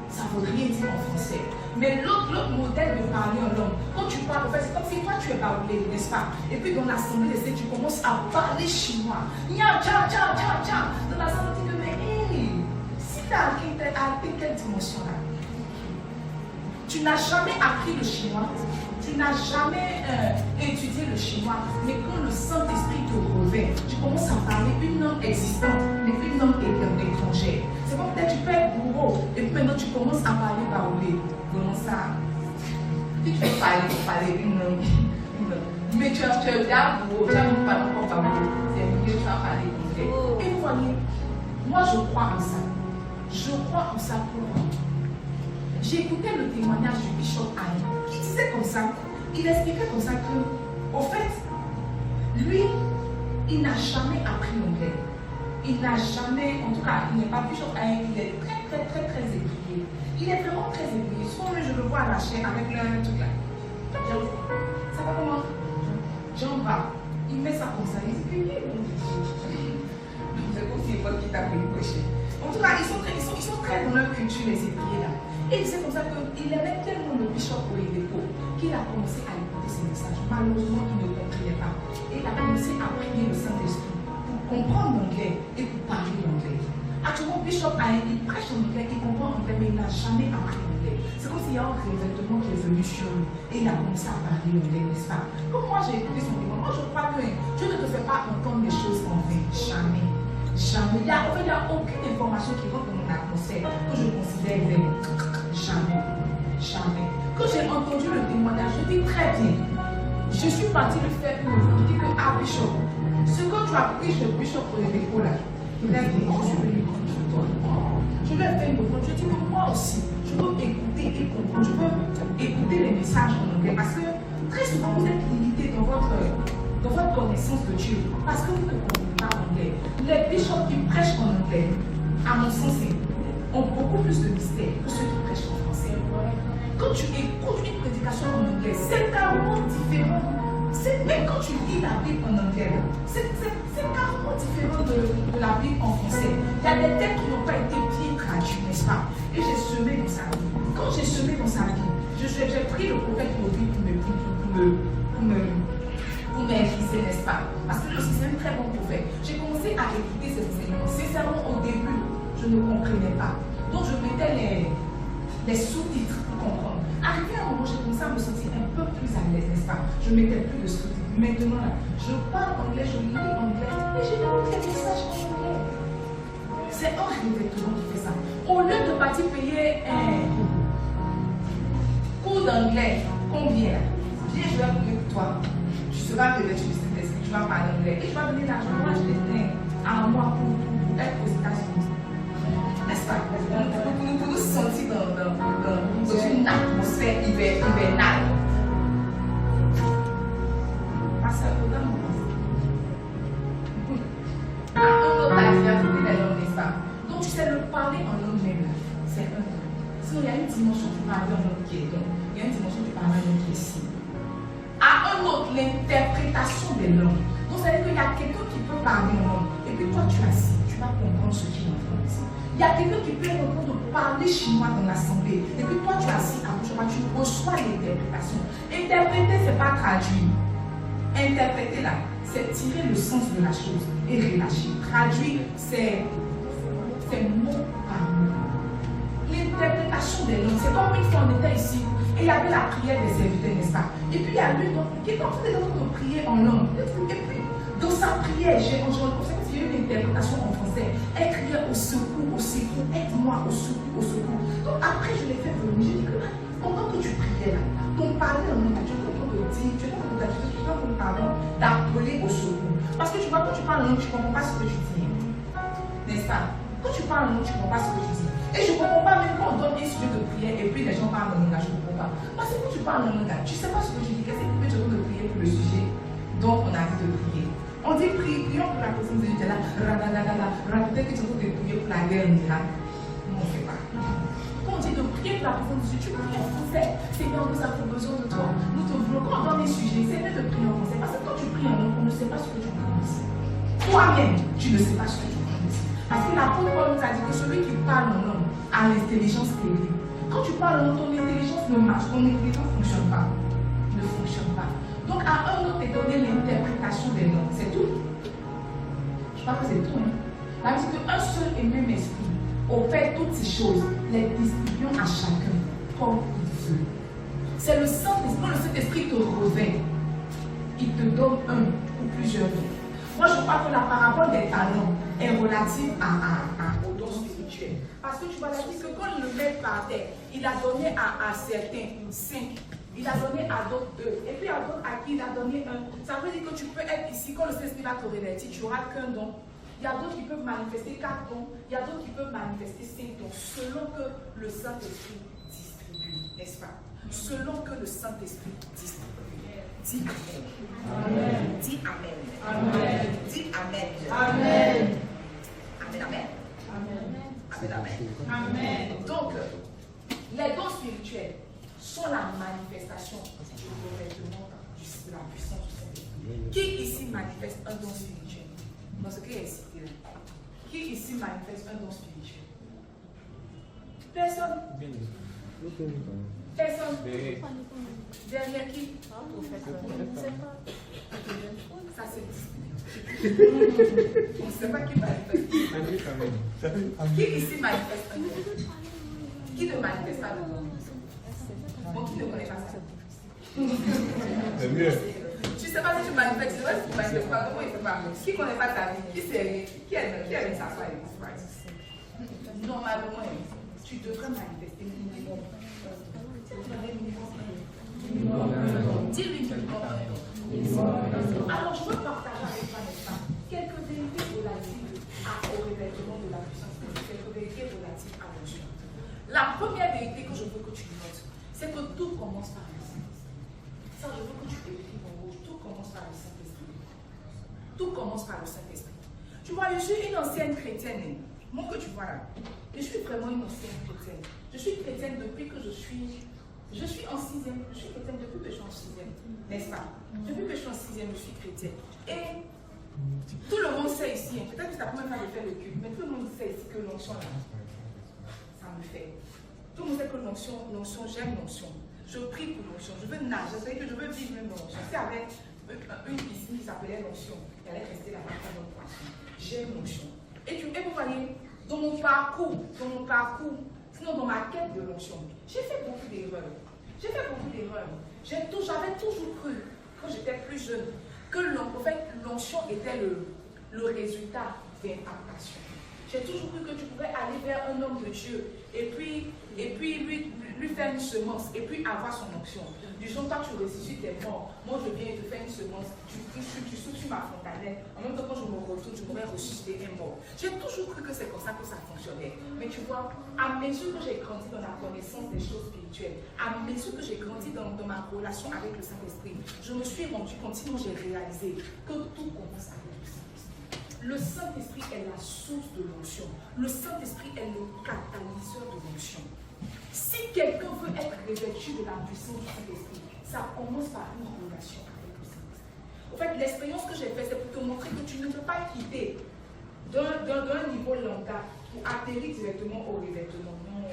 ça ne veut rien dire en français. Mais l'autre modèle de parler en langue, quand tu parles, en fait, c'est comme si toi tu es baoulé, n'est-ce pas? Et puis dans l'assemblée, tu commences à parler chinois. Dans l'assemblée, tu dis que, mais hey, si tu as atteint quelle dimension là? Tu n'as jamais appris le chinois, tu n'as jamais étudié le chinois, mais quand le Saint-Esprit te revêt, tu commences à parler une langue existante, mais une langue étrangère. C'est comme peut-être tu peux être bourreau, et puis maintenant tu commences à parler baoulé. Comment ça? Si tu veux parler une langue, mais tu as bourreau, tu as même pas encore baoulé, c'est mieux, tu vas parler anglais. Et vous voyez, moi je crois en ça. Je crois en ça pour moi. J'ai écouté le témoignage du Bishop Aïe qui disait comme ça, il expliquait comme ça que, au fait, lui, il n'a jamais appris l'anglais. Il n'a jamais, en tout cas, il n'est pas Bishop Aïe, il est très éveillé. Il est vraiment très éveillé. Souvent, je le vois à la chaîne avec le truc là. Ça va comment? Jean va. Il met ça comme ça, il dit que c'est comme si c'est qui t'a pris le cocher. En tout cas, ils sont très dans leur culture, les éveillés là. Et c'est comme ça qu'il aimait tellement le Bishop Oyedepo qu'il a commencé à écouter ses messages. Malheureusement, il ne comprenait pas. Et il a commencé à prier le Saint-Esprit pour comprendre l'anglais et pour parler l'anglais. Actuellement, Bishop Aïe, il prêche en anglais, il comprend l'anglais, mais il n'a jamais appris l'anglais. C'est comme s'il y a un revêtement qui est venu sur lui et il a commencé à parler l'anglais, n'est-ce pas? Comme moi, j'ai écouté son témoignage. Moi, je crois que Dieu ne te fait pas entendre les choses en vain. Jamais. Jamais. Il n'y a aucune information qui rentre dans mon atmosphère que je considère vraie. Jamais. Quand j'ai entendu le témoignage, je dis très bien. Je suis partie le faire une fois. Je dis que, ah, Bishop, ce que tu as pris chez Bishop pour les dépôts là, très bien, je suis venue contre toi. Je lui ai fait une demande. Je dis que moi aussi, je veux écouter et comprendre. Je veux écouter les messages en anglais. Parce que très souvent, vous êtes limité dans votre connaissance de Dieu. Parce que vous ne comprenez pas l'anglais. Les bishops qui prêchent en anglais, à mon sens, ont beaucoup plus de mystère que ceux qui prêchent en français. Quand tu écoutes une prédication en anglais, c'est carrément différent. Même quand tu lis la Bible en anglais, c'est carrément différent de la Bible en français. Il y a des textes qui n'ont pas été bien traduits, n'est-ce pas? Et j'ai semé dans sa vie. Quand j'ai semé dans sa vie, j'ai pris le prophète Maudit pour m'inviser, n'est-ce pas? Parce que c'est un très bon prophète. J'ai commencé à écouter ses enseignements. Sincèrement, au début, je ne comprenais pas. Donc je mettais les sous-titres pour comprendre. Arrivé à un moment, j'ai commencé à me sentir un peu plus à l'aise, n'est-ce pas? Je mettais plus de sous-titres. Maintenant, là, je parle anglais, je lis anglais, et j'ai écouté les messages en anglais. C'est un revêtement qui fait ça. Au lieu de partir payer un cours d'anglais, combien? Viens, je vais payer pour toi. Tu seras revêtu du Saint-Esprit, tu vas parler anglais. Et je vais donner l'argent, moi je t'ai à moi pour être aux États-Unis. N'est-ce pas? Pour nous sentir dans une atmosphère hivernale. Parce que dans mon un autre avion, c'était des langues, n'est-ce pas? Donc tu sais, le parler en langue même, c'est un autre. Sinon, il y a une dimension du parler en langue qui est donc. Il y a une dimension du parler en langue qui est ici. À un autre, l'interprétation des langues. Donc, ça veut dire qu'il y a quelqu'un qui peut parler en langue. Et puis toi, tu es assis, tu vas comprendre ce qu'il est en train de dire. Il y a quelqu'un qui peut être en train de parler chinois dans l'assemblée. Et puis toi, tu es assis à gauche, tu reçois l'interprétation. Interpréter, ce n'est pas traduire. Interpréter, là, c'est tirer le sens de la chose et relâcher. Traduire, c'est mot par mot. L'interprétation des langues, c'est comme une fois on était ici et il y avait la prière des serviteurs, n'est-ce pas? Et puis il y a lui qui est en train de prier en langue. Et puis, dans sa prière, j'ai eu une interprétation en français. Elle criait au secours, aide-moi au secours. Donc après, je l'ai fait venir. Je dis que pendant que tu priais là, ton parler en langue, tu es en train de dire, tu es en train d'appeler au secours. Parce que tu vois, quand tu parles en langue, tu ne comprends pas ce que tu dis. N'est-ce pas? Quand tu parles en langue, tu ne comprends pas ce que tu dis. Et je ne comprends pas même quand on donne un sujet de prière et puis les gens parlent en langage, je ne comprends pas. Parce que quand tu parles en langage, tu ne sais pas ce que tu dis. Qu'est-ce que tu veux de prier pour le sujet dont on a dit de prier? On dit prions pour la personne de Dieu, là, peut-être que tu veux prier pour la guerre en Irak. Non, on ne fait pas. Quand on dit de prier pour la personne de Dieu, tu pries en français. Seigneur, nous avons besoin de toi. Nous te voulons. Quand on donne un sujet, c'est mieux de prier en français. Parce que quand tu pries en langue, on ne sait pas ce que tu prononces. Toi-même, tu ne sais pas ce que tu prononces. Parce que l'apôtre Paul nous a dit que celui qui parle en langue a l'intelligence terrible. Quand tu parles en langue, ton intelligence ne marche, ton intelligence ne fonctionne pas. Ne fonctionne pas. Donc à un autre est donné l'interprétation des langues. C'est tout. Je crois que c'est tout. La Bible dit qu'un seul et même esprit opère toutes ces choses, les distribuant à chacun comme il veut. C'est le Saint-Esprit. Quand le Saint-Esprit te revêt, il te donne un ou plusieurs dons. Moi, je crois que la parabole des talents est relative au don spirituel. Parce que tu vois, la dit que quand il le met par terre, il a donné à certains 5. Il a donné à d'autres 2. Et puis à d'autres à qui il a donné 1. Ça veut dire que tu peux être ici, quand le Saint-Esprit va te revêtir, tu n'auras qu'un don. Il y a d'autres qui peuvent manifester 4 dons. Il y a d'autres qui peuvent manifester 5 dons. Selon que le Saint-Esprit distribue. N'est-ce pas? Selon que le Saint-Esprit distribue. Dis Amen. Dis Amen. Amen. Dis Amen. Amen. Amen. Amen. Amen. Amen. Amen. Donc, les dons spirituels sont la manifestation du revêtement de la puissance du Saint-Esprit. Qui ici manifeste un don spirituel? Dans ce qui est cité. Qui ici manifeste un don spirituel? Personne. Personne. Derrière qui? Ça c'est discipliné. On ne sait pas qui manifeste. Qui ici manifeste un don? Qui ne manifeste pas de don? Bon, qui ne connaît pas ça? C'est mieux. Tu ne sais pas si tu manifestes, tu sais pas si tu manifestes pas, comment il ne sait pas? Qui ne connaît pas ta vie? Qui aime s'asseoir avec Christ? Normalement, tu devrais manifester minimum. Alors, je veux partager avec toi, n'est-ce pas, quelques vérités relatives au révèlement de la puissance de Dieu, quelques vérités relatives à l'onction. La première vérité que je veux que tu notes, c'est que tout commence par le Saint-Esprit. Ça, je veux que tu écris en rouge. Tout commence par le Saint-Esprit. Tout commence par le Saint-Esprit. Tu vois, je suis une ancienne chrétienne. Moi que tu vois là, je suis vraiment une ancienne chrétienne. Je suis chrétienne depuis que je suis en 6e. Je suis chrétienne depuis que je suis en 6e. N'est-ce pas? Depuis que je suis en 6e, je suis chrétienne. Et tout le monde sait ici, hein, peut-être que c'est la première fois que je fais le culte, mais tout le monde sait ici que l'onction là, ça me fait. Tout le monde sait que l'onction, j'aime l'onction. Je prie pour l'onction. Je veux nager, c'est-à-dire que je veux vivre même dans l'onction. C'est avec une piscine qui s'appelait l'onction. Elle est restée là-bas pendant 3 ans. J'aime l'onction. Et vous voyez, dans mon parcours, sinon dans ma quête de l'onction, j'ai fait beaucoup d'erreurs. J'avais toujours cru, quand j'étais plus jeune, que l'onction était le résultat d'impactation. J'ai toujours cru que tu pouvais aller vers un homme de Dieu et puis lui faire une semence et puis avoir son onction. Du jour où tu ressuscites tes morts, moi je viens te faire une semence, tu souffles ma fontanelle, en même temps quand je me retourne, je pourrais ressusciter un mort. J'ai toujours cru que c'est comme ça que ça fonctionnait. Mais tu vois, à mesure que j'ai grandi dans la connaissance des choses spirituelles, à mesure que j'ai grandi dans ma relation avec le Saint-Esprit, je me suis rendu compte, sinon j'ai réalisé que tout commence avec le Saint-Esprit. Le Saint-Esprit est la source de l'onction. Le Saint-Esprit est le catalyseur de l'onction. Si quelqu'un veut être revêtu de la puissance du Saint-Esprit, ça commence par une relation avec le Saint-Esprit. En fait, l'expérience que j'ai faite, c'est pour te montrer que tu ne peux pas quitter d'un niveau lambda pour atterrir directement au revêtement. Non.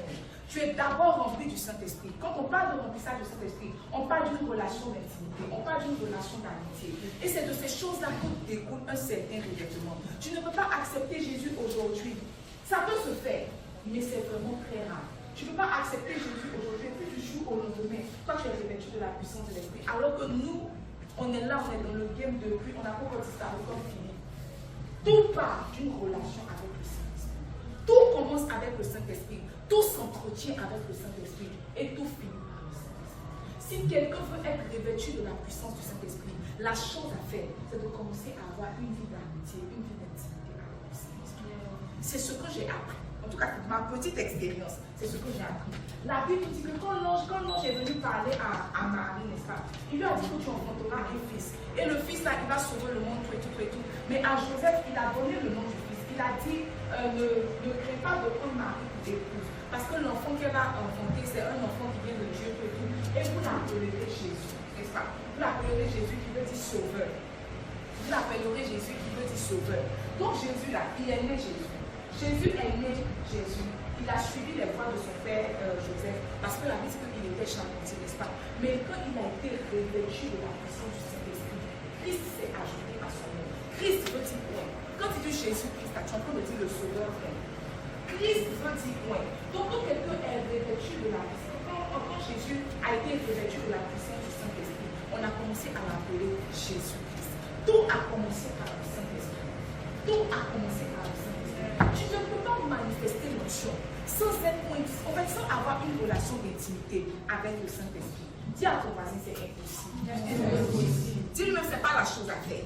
Tu es d'abord rempli du Saint-Esprit. Quand on parle de remplissage du Saint-Esprit, on parle d'une relation d'intimité, on parle d'une relation d'amitié. Et c'est de ces choses-là que découle un certain revêtement. Tu ne peux pas accepter Jésus aujourd'hui. Ça peut se faire, mais c'est vraiment très rare. Tu ne peux pas accepter Jésus aujourd'hui, puis du jour au lendemain, toi tu es revêtu de la puissance de l'Esprit. Alors que nous, on est là, on est dans le game depuis, on n'a pas encore dit ça, on a encore fini. Tout part d'une relation avec le Saint-Esprit. Tout commence avec le Saint-Esprit. Tout s'entretient avec le Saint-Esprit. Et tout finit par le Saint-Esprit. Si quelqu'un veut être revêtu de la puissance du Saint-Esprit, la chose à faire, c'est de commencer à avoir une vie d'amitié, une vie d'intimité avec le Saint-Esprit. C'est ce que j'ai appris. En tout cas, ma petite expérience, c'est ce que j'ai appris. La Bible dit que quand l'ange est venu parler à Marie, n'est-ce pas, il lui a dit que tu enfanteras un fils. Et le fils là, il va sauver le monde, tout et tout et tout. Mais à Joseph, il a donné le nom du fils. Il a dit, ne crains pas de prendre Marie pour épouse. Parce que l'enfant qu'elle va enfanter, c'est un enfant qui vient de Dieu, tout et tout. Et vous l'appellerez Jésus, n'est-ce pas? Vous l'appellerez Jésus qui veut dire sauveur. Vous l'appellerez Jésus qui veut dire sauveur. Donc Jésus là, il est né Jésus. Jésus est né Jésus. Il a suivi les voies de son père Joseph. Parce que la Bible dit qu'il était charpentier, n'est-ce pas? Mais quand il a été revêtu de la puissance du Saint-Esprit, Christ s'est ajouté à son nom. Christ veut dire point. Quand il dit Jésus-Christ, tu es en train de dire le sauveur vrai. Christ veut dire point. Donc quand quelqu'un est revêtu de la puissance, quand Jésus a été revêtu de la puissance du Saint-Esprit, on a commencé à l'appeler Jésus-Christ. Tout a commencé par le Saint-Esprit. Tout a commencé par le Saint-Esprit. Tu ne peux pas manifester l'onction sans avoir une relation d'intimité avec le Saint-Esprit. Dis à ton voisin, c'est impossible. Dis-lui même, ce n'est pas la chose à faire.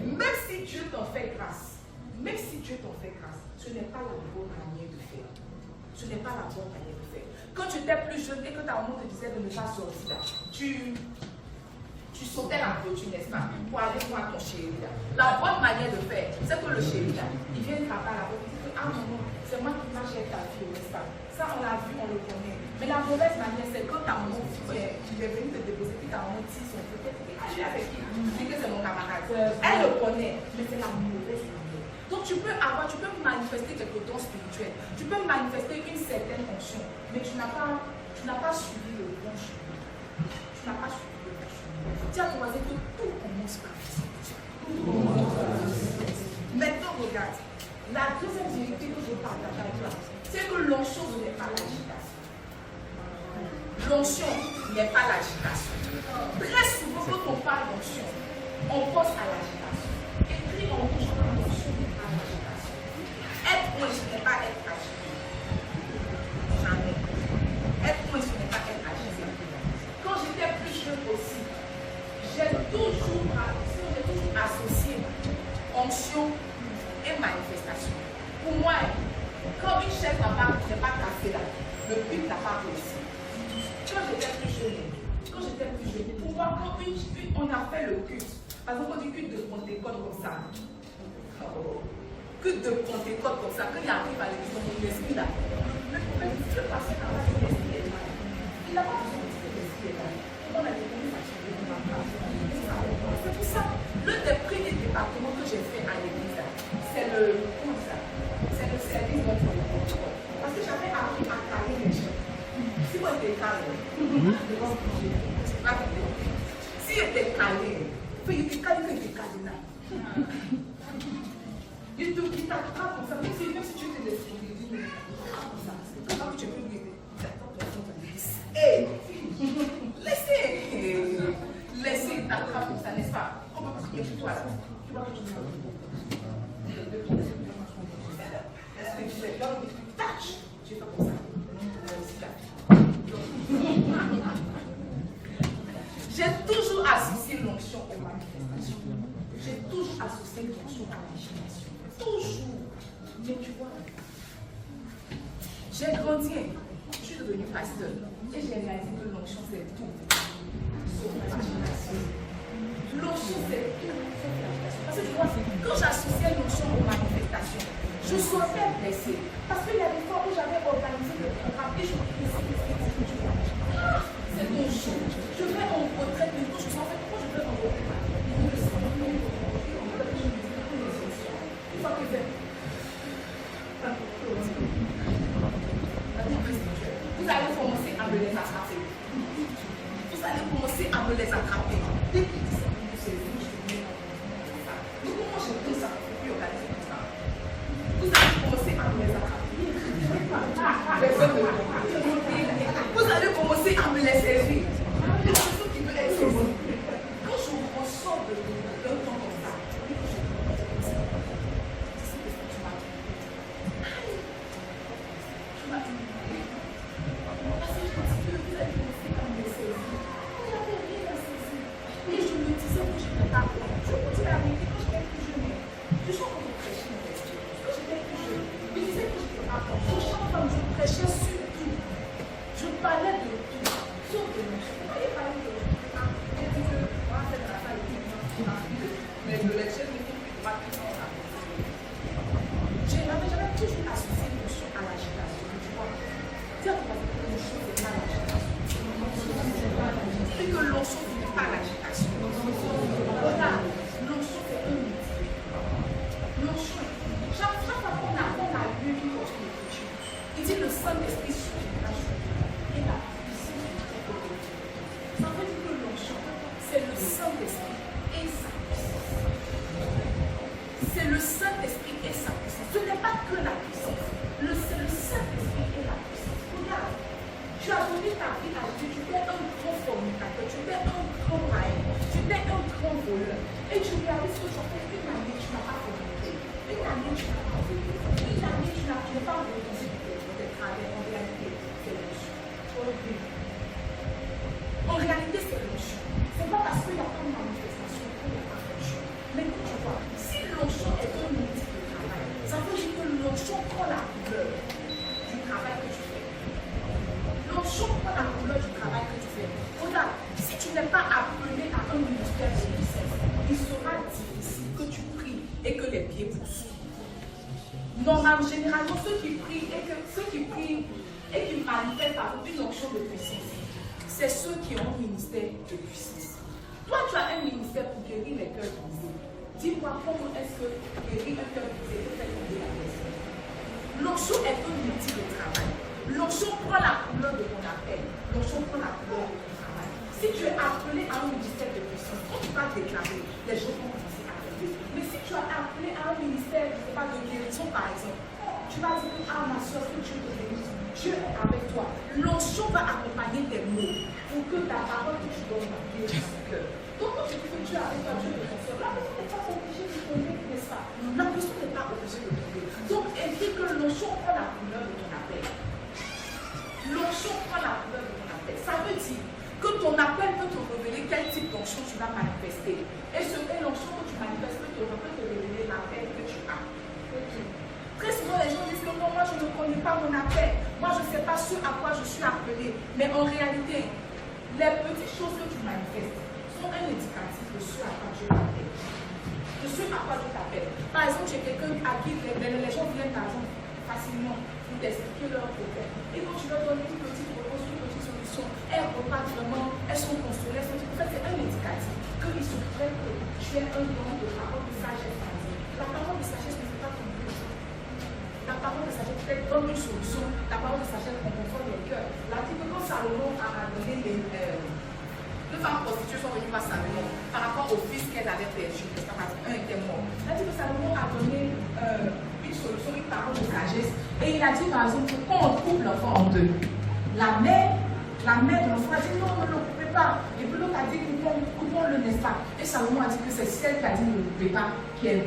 Même si Dieu t'en fait grâce, ce n'est pas la bonne manière de faire. Ce n'est pas la bonne manière de faire. Quand tu étais plus jeune et que ta maman te disait de ne pas sortir, tu sautais la voiture, n'est-ce pas, pour aller voir ton chéri là. La bonne manière de faire, c'est que le chéri là, il vient frapper à la porte, il dit que ah maman, c'est moi qui m'achète ta fille, n'est-ce pas? Ça on l'a vu, on le connaît. Mais la mauvaise manière, c'est quand ta maman qui est venue te déposer, puis ta maman tire son feu, ah je suis avec qui? Je dis que c'est mon camarade. Elle le connaît, mais c'est la mauvaise manière. Donc tu peux manifester quelques dons spirituels, tu peux manifester une certaine fonction, mais tu n'as pas suivi le bon chemin. Tu n'as pas suivi. Dis à ton voisin que tout commence par le Saint-Esprit. Maintenant, regarde. La deuxième vérité que je partage avec toi, c'est que l'onction n'est pas l'agitation. L'onction n'est pas l'agitation. Très souvent, quand on parle d'onction, on pense à l'agitation. Écris en rouge que l'onction n'est pas l'agitation. Être point, ce n'est pas être agité. Jamais. Être point, ce n'est pas être agité. Quand j'étais plus jeune aussi, pourquoi quand on a fait le culte, par exemple, on dit culte de Pentecôte comme ça. Culte de Pentecôte comme ça, quand il arrive à l'église, on dit l'esprit là. Le problème, c'est que le pasteur n'a pas dit l'esprit est là. Il n'a pas besoin de dire l'esprit est là. On a des problèmes à changer de ma part. C'est pour ça, l'un des premiers départements que j'ai fait à l'église, c'est le service de protocole. Parce que j'avais appris à caler les gens. Si moi j'étais calé, si j'étais calé, il était calé, il était calé là. Il t'attrape comme ça, même si tu te laisses il comme ça. C'est comme tu peux lui laissez, t'attrape comme ça, n'est-ce pas? On va prier pour toi là. Tu vois que je fais comme ça. J'ai toujours associé l'onction aux manifestations. J'ai toujours associé l'onction à l'imagination. Toujours. Mais tu vois, j'ai grandi, je suis devenue pasteur et j'ai réalisé que l'onction c'est tout. Sauf l'imagination. L'onction c'est tout. Sauf l'imagination. Parce que tu vois, quand j'associais l'onction aux manifestations, je sentais blessée. Parce qu'il y a des fois où j'avais organisé le programme et je me disais, c'est ton show. Je vais en retraite, mais quand je sens en fait, pourquoi je vais en retraite? Une fois que vous allez commencer à me les attraper. Vous allez commencer à me les attraper. Dès qu'ils disent que c'est vous, je te mets ça. Donc comment je fais ça pour plus organiser tout ça? Vous allez commencer à me les attraper. Vous allez commencer à me les servir. Les personnes qui veulent être saisies. Quand je ressors d'un temps comme ça, en réalité, c'est l'onction. C'est pas parce qu'il y a pas de manifestation qu'il n'y a pas d'onction. Mais quand tu vois, si l'onction est un outil de travail, ça veut dire que l'onction prend la couleur du travail que tu fais. L'onction prend la couleur du travail que tu fais. Regarde, si tu n'es pas appelé à un ministère de puissance, il sera difficile que tu pries et que les pieds poussent. Normalement, généralement, ceux qui prient et qui manifestent par une onction de puissance, c'est ceux qui ont un ministère de puissance. Toi, tu as un ministère pour guérir les cœurs brisés. Dis-moi comment est-ce que guérir un cœur brisé peut faire guérir la personne. L'onction est un outil de travail. L'onction prend la couleur de ton appel. L'onction prend la couleur de ton travail. Si tu es appelé à un ministère de puissance, quand tu vas déclarer, les gens vont commencer à t'aider. Mais si tu es appelé à un ministère, je ne sais pas, de guérison par exemple, tu vas dire, ah ma soeur, que Dieu te bénisse. Dieu est avec toi. L'onction va accompagner tes mots pour que ta parole que tu donnes va guérir son cœur. Donc quand tu dis que Dieu est avec toi, Dieu te confirme. La personne n'est pas obligée de tomber, n'est-ce pas? La personne n'est pas obligée de tomber. Donc elle dit que l'onction prend la couleur de ton appel. L'onction prend la couleur de ton appel. Ça veut dire que ton appel peut te révéler quel type d'onction tu vas manifester. Et l'onction que tu manifestes peut te révéler l'appel que tu as. Très souvent, les gens disent que non, moi je ne connais pas mon appel. Moi je ne sais pas ce à quoi je suis appelé. Mais en réalité, Les petites choses que tu manifestes sont un indicatif de ce à quoi Dieu t'appelle. De ce à quoi Dieu t'appelle. Par exemple, j'ai quelqu'un à qui les gens viennent par exemple facilement pour t'expliquer leurs problèmes. Et quand tu leur donnes une petite réponse, une petite solution, elles repartent vraiment, elles sont consolées. En fait, c'est un indicatif qu'il se ferait que tu aies un don de parole de sagesse. La parole de sagesse ne fait pas tomber. La parole de sagesse peut-être donne une solution. La parole de sagesse conforte les cœurs. La dit que quand Salomon a donné deux femmes prostituées sont venues par Salomon par rapport au fils qu'elle avait perdu, parce qu'un était mort. Il a dit que Salomon a donné une solution, une parole de sagesse. Et il a dit par exemple que quand on coupe l'enfant en deux, la mère de l'enfant a dit non, ne le coupez pas. Et puis l'autre a dit coupons-le, n'est-ce pas? Et Salomon a dit que c'est celle qui a dit ne le coupez pas qui est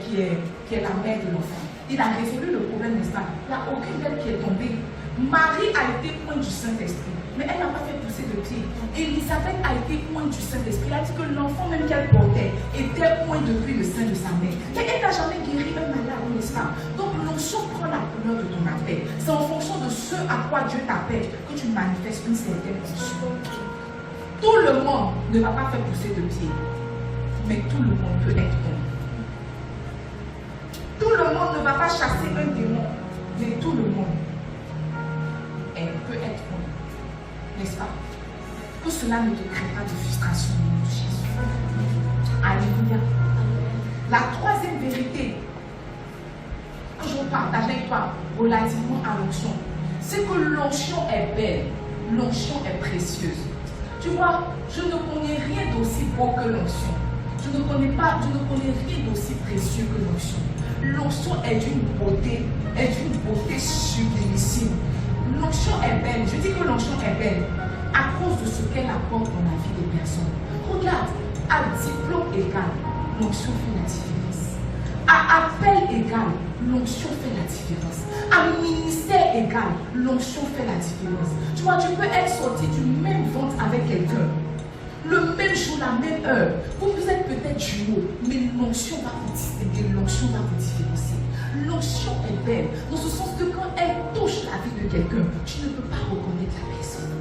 la mère de l'enfant. Il a résolu le problème, n'est-ce pas? Il n'y a aucune d'elles qui est tombée. Marie a été point du Saint-Esprit, mais elle n'a pas fait pousser de pied. Élisabeth a été point du Saint-Esprit. Elle a dit que l'enfant même qu'elle portait était point depuis le sein de sa mère. Et elle n'a jamais guéri un malade, n'est-ce pas? Donc l'onction prend la couleur de ton appel. C'est en fonction de ce à quoi Dieu t'appelle que tu manifestes une certaine onction. Tout le monde ne va pas faire pousser de pied, mais tout le monde peut être bon. Tout le monde ne va pas chasser un démon, mais tout le monde peut être bon. N'est-ce pas? Que cela ne te crée pas de frustration au nom de Jésus. Alléluia. La troisième vérité que je veux partager avec toi relativement à l'onction, c'est que l'onction est belle, l'onction est précieuse. Tu vois, je ne connais rien d'aussi beau que l'onction. Je ne connais rien d'aussi précieux que l'onction. L'onction est d'une beauté sublimissime. L'onction est belle. Je dis que l'onction est belle à cause de ce qu'elle apporte dans la vie des personnes. Regarde, à diplôme égal, l'onction fait la différence. À appel égal, l'onction fait la différence. À ministère égal, l'onction fait la différence. Tu vois, tu peux être sorti du même ventre avec quelqu'un. Le même jour, la même heure. Vous êtes peut-être jumeaux, mais l'onction va vous distinguer, l'onction va vous différencier. L'onction est belle, dans ce sens que quand elle touche la vie de quelqu'un, tu ne peux pas reconnaître la personne.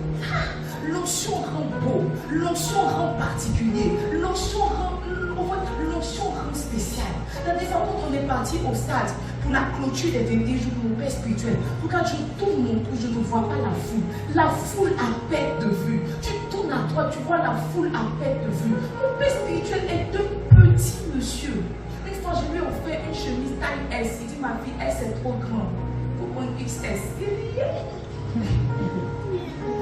L'onction rend beau, l'onction rend particulier, l'onction rend spécial. La dernière fois, quand on est parti au stade pour la clôture des 21 jours de mon père spirituel, regarde, je tourne mon cou, je ne vois pas la foule. La foule à perte de vue. Tu tournes à droite, tu vois la foule à perte de vue. Mon père spirituel est un petit monsieur. Une fois, je lui ai offert une chemise taille S. Il dit, ma fille, S est trop grande pour un XS.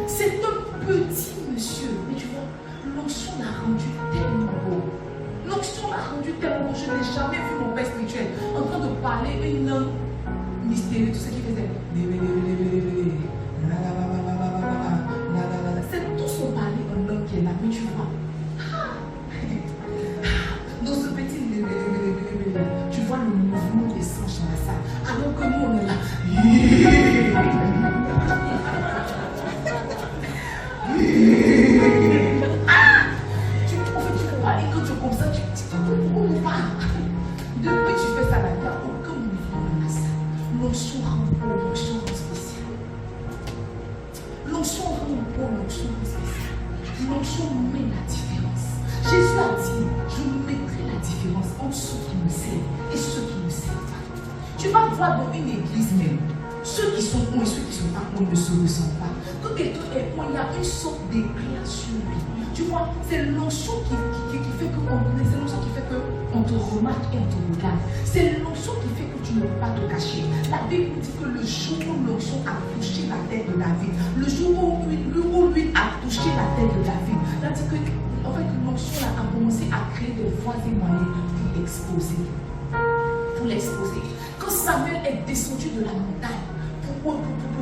C'est un petit monsieur. Mais tu vois, l'onction l'a rendu tellement beau. L'onction l'a rendu tellement beau. Je n'ai jamais vu mon père spirituel en train de parler une langue mystérieuse. Tout ce qu'il faisait. C'est tout son parler en langue qui est là. Mais tu vois, dans ce petit tu vois le mouvement des sangs dans la salle. Alors que nous, on est là. Tu vois, et quand tu es comme ça, tu comprends pas. Depuis que tu fais ça, il n'y a aucun mouvement dans la salle. L'onction rend beau, l'onction rend spécial. L'onction rend beau, l'onction rend spécial. L'onction met la différence. Jésus a dit, je mettrai la différence entre ceux qui me servent et ceux qui ne me servent pas. Tu vas voir dans une église même, ceux qui sont bons et ceux qui ne sont pas bons ne se ressentent pas. Quand quelqu'un est bon, il y a une sorte d'éclat sur lui. Tu vois, c'est l'onction qui fait qu'on te remarque et on te regarde. C'est l'onction qui fait que tu ne peux pas te cacher. La Bible dit que le jour où l'onction a touché la tête de David, le jour où lui a touché la tête de David, il a dit que en fait, l'onction a commencé à créer des voies et moyens pour l'exposer. Quand Samuel est descendu de la montagne pour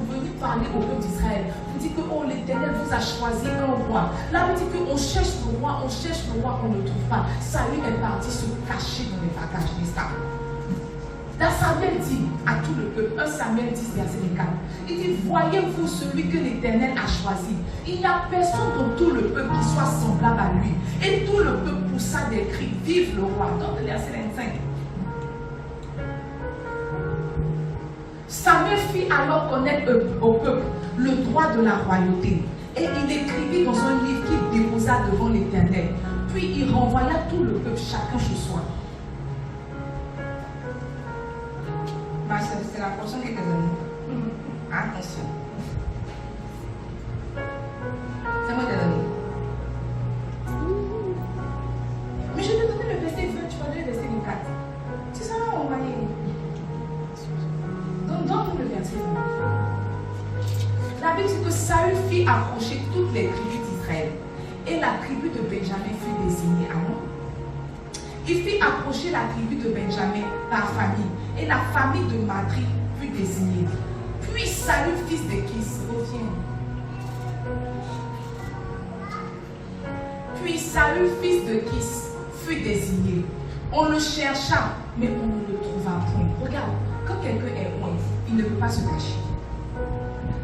venir parler au peuple d'Israël, vous dites que oh, l'Éternel vous a choisi un roi. Là, vous dites qu'on cherche le roi, on ne le trouve pas. Saül est parti se cacher dans les bagages, n'est-ce pas? Là, Samuel dit à tout le peuple, 1 Samuel 10, verset 4, il dit, voyez-vous celui que l'Éternel a choisi. Il n'y a personne dans tout le peuple qui soit semblable à lui. Et tout le peuple poussa des cris, vive le roi. Donc, verset 25. Samuel fit alors connaître au peuple le droit de la royauté. Et il écrivit dans un livre qui tout le peuple, chacun chez soi. Ma soeur, c'est la portion qui est donnée. Attention. C'est moi qui ai donné. Mais je te donnais le verset 20, tu m'as donné le verset 24. C'est ça, on va y aller. Donc, donne-nous le verset 20. La Bible dit que Saül fit approcher toutes les tribus d'Israël. Et la tribu de Benjamin fut désignée. Amen. Il fit approcher la tribu de Benjamin par famille. Et la famille de Matri fut désignée. Puis Saül, fils de Kis, revient. Puis Saül, fils de Kis, fut désigné. On le chercha, mais on ne le trouva point. Regarde, quand quelqu'un est loin, il ne peut pas se cacher.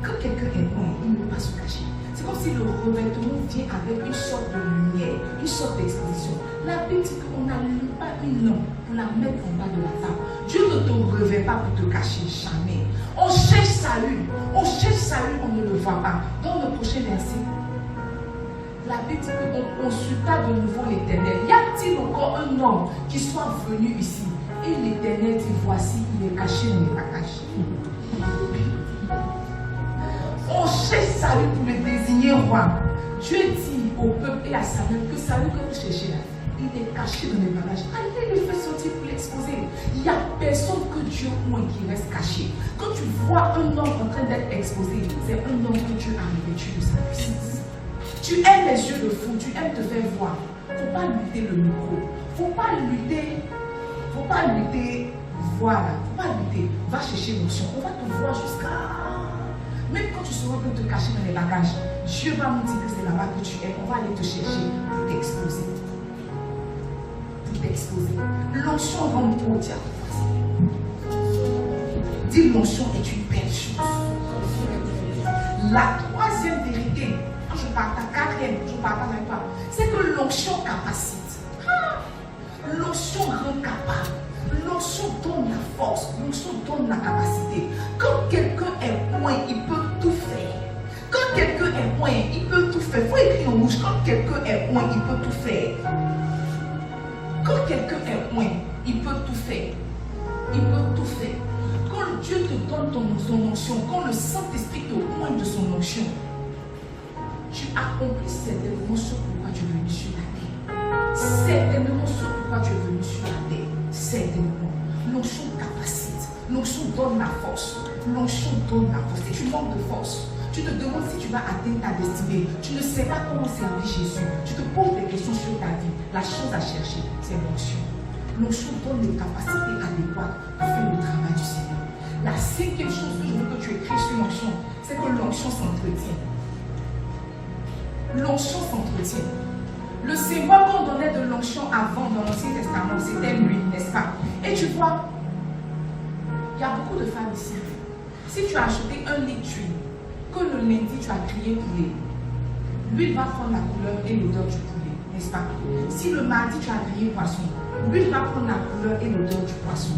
Quand quelqu'un est loin, il ne peut pas se cacher. C'est comme si le revêtement vient avec une sorte de lumière, une sorte d'exposition. La Bible dit qu'on n'allume pas une lampe pour la mettre en bas de la table. Dieu ne te revêt pas pour te cacher, jamais. On cherche Saül, on ne le voit pas. Dans le prochain verset, la Bible dit qu'on consulta de nouveau l'Éternel. Y a-t-il encore un homme qui soit venu ici? Et l'Éternel dit, voici, il est caché, il n'est pas caché. On cherche Saül pour le désigner roi. Dieu dit au peuple et à Samuel que Saül que vous cherchez là, il est caché dans les bagages. Allez le faire sortir pour l'exposer. Il n'y a personne que Dieu oint qui reste caché. Quand tu vois un homme en train d'être exposé, c'est un homme que Dieu a revêtu de sa puissance. Tu aimes les yeux de fou, tu aimes te faire voir. Il ne faut pas lutter le micro. Il ne faut pas lutter, voilà. Il ne faut pas lutter. Va chercher l'émotion. On va te voir jusqu'à... Même quand tu seras en train de te cacher dans les bagages, Dieu va nous dire que c'est là-bas que tu es. On va aller te chercher pour t'exposer. Pour t'exposer. L'onction va nous dire. Dis l'onction est une belle chose. La troisième vérité, je parle ta quatrième, je parle avec toi, c'est que l'onction capacite. L'onction rend capable. L'onction donne la force, l'onction donne la capacité. Quand quelqu'un est loin, il peut tout faire. Quand quelqu'un est loin, il peut tout faire. Il faut écrire en rouge. Quand quelqu'un est loin, il peut tout faire. Quand quelqu'un est loin, il peut tout faire. Il peut tout faire. Quand Dieu te donne son onction, quand le Saint-Esprit te oint de son onction, tu accomplis certainement ce pourquoi tu es venu sur la terre. Certainement ce pourquoi tu es venu sur la terre. Certainement. L'onction capacite. L'onction donne la force. L'onction donne la force. Si tu manques de force, tu te demandes si tu vas atteindre ta destinée. Tu ne sais pas comment servir Jésus. Tu te poses des questions sur ta vie. La chose à chercher, c'est l'onction. L'onction donne les capacités adéquates pour faire le travail du Seigneur. La cinquième chose que je veux que tu écris sur l'onction, c'est que l'onction s'entretient. L'onction s'entretient. Le symbole qu'on donnait de l'onction avant dans l'Ancien Testament, c'était l'huile, n'est-ce pas? Et tu vois, il y a beaucoup de femmes ici. Si tu as acheté un litre d'huile, que le lundi tu as grillé poulet, l'huile va prendre la couleur et l'odeur du poulet, n'est-ce pas? Si le mardi tu as grillé poisson, l'huile va prendre la couleur et l'odeur du poisson.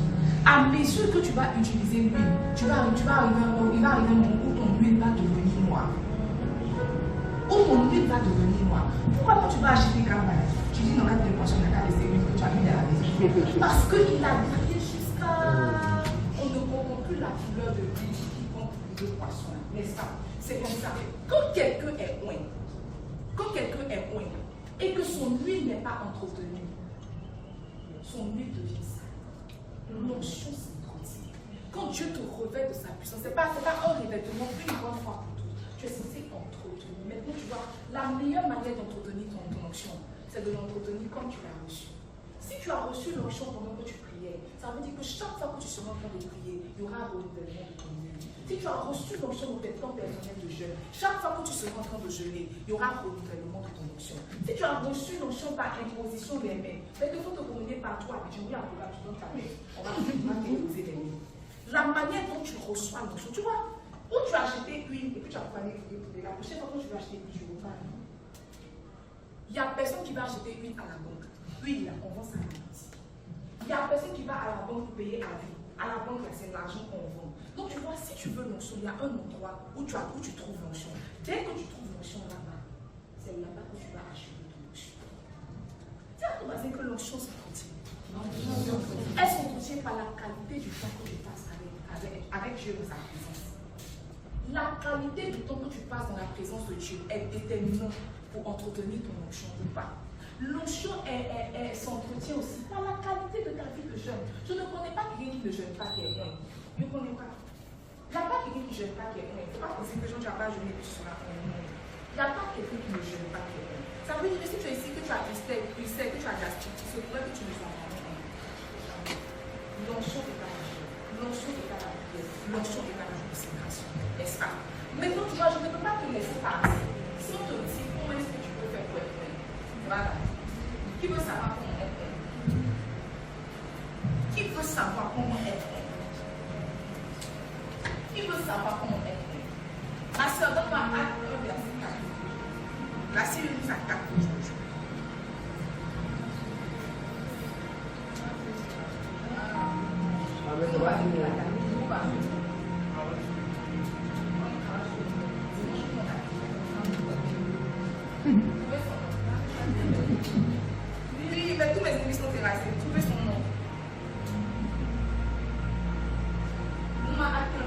À mesure que tu vas utiliser l'huile, il va arriver un moment où ton huile va devenir noire. Où ton huile va devenir noire. Pourquoi quand tu vas acheter Gamba, tu dis non, là, des poissons, il y a des huiles que tu as mis dans la maison? Parce qu'il a grillé jusqu'à... On ne comprend plus la couleur de l'huile qui compte le poisson, n'est-ce pas? C'est comme ça. Quand quelqu'un est loin, et que son huile n'est pas entretenue, son huile devient sale. L'onction s'entretient. Quand Dieu te revêt de sa puissance, ce n'est pas un revêtement une bonne fois pour toutes. Tu es censé entretenir. Maintenant, tu vois, la meilleure manière d'entretenir ton onction, c'est de l'entretenir comme tu l'as reçu. Si tu as reçu l'onction pendant que tu priais, ça veut dire que chaque fois que tu seras en train de prier, il y aura un renouvellement de ton huile. Si tu as reçu l'onction dans tes temps personnels de jeûne, chaque fois que tu seras en train de jeûner, il y aura un renouvellement de ton onction. Si tu as reçu l'onction par imposition des mains, mais qu'il faut te promener partout à Dieu, oui, à Boula, tu donnes ta main, on va t'imposer les mains. La manière dont tu reçois l'onction, tu vois, où tu as acheté huile et puis tu as pas grillé pour la prochaine fois que tu vas acheter huile, je ne veux pas. Il n'y a personne qui va acheter huile à la banque. Huile, là, on vend ça à la banque. Il n'y a personne qui va à la banque pour payer à vie. À la banque, là, c'est l'argent qu'on vend. Donc, tu vois, si tu veux l'onction, il y a un endroit où tu trouves l'onction. Dès que tu trouves l'onction là-bas, c'est là-bas que tu vas acheter ton onction. C'est à ton voisin que l'onction s'entretient. Elle s'entretient par la qualité du temps que tu passes avec Dieu dans sa présence. La qualité du temps que tu passes dans la présence de Dieu est déterminante pour entretenir ton onction ou pas. L'onction s'entretient aussi par la qualité de ta vie de jeûne. Je ne connais pas quelqu'un qui ne jeûne pas qui est bon. Je ne connais pas. Il n'y a pas quelqu'un qui ne jeûne pas qui est bon. Il ne faut pas penser que les gens ne pas jeûner que tu seras bon. Il n'y a pas quelqu'un qui ne jeûne pas qui est bon. Ça veut dire que si tu es ici, que tu as tristesse, que tu as gastrique, il se pourrait que tu ne sois pas bon. L'onction est à la jeûne. L'onction est à la prière. L'onction est à la consécration. N'est-ce pas? Maintenant, tu vois, je ne peux pas te laisser passer. Si on te dit comment est-ce que tu peux faire pour être bon. Voilà. Qui veut savoir comment être bon? Qui veut savoir comment être bon? Qui veut savoir comment être bon? Ma soeur, donne-moi Acte 1, verset 4. La Syrie nous a 4 aujourd'hui. Oui, mais tous mes ennemis sont terrassés. Trouvez son nom. Nous m'a acté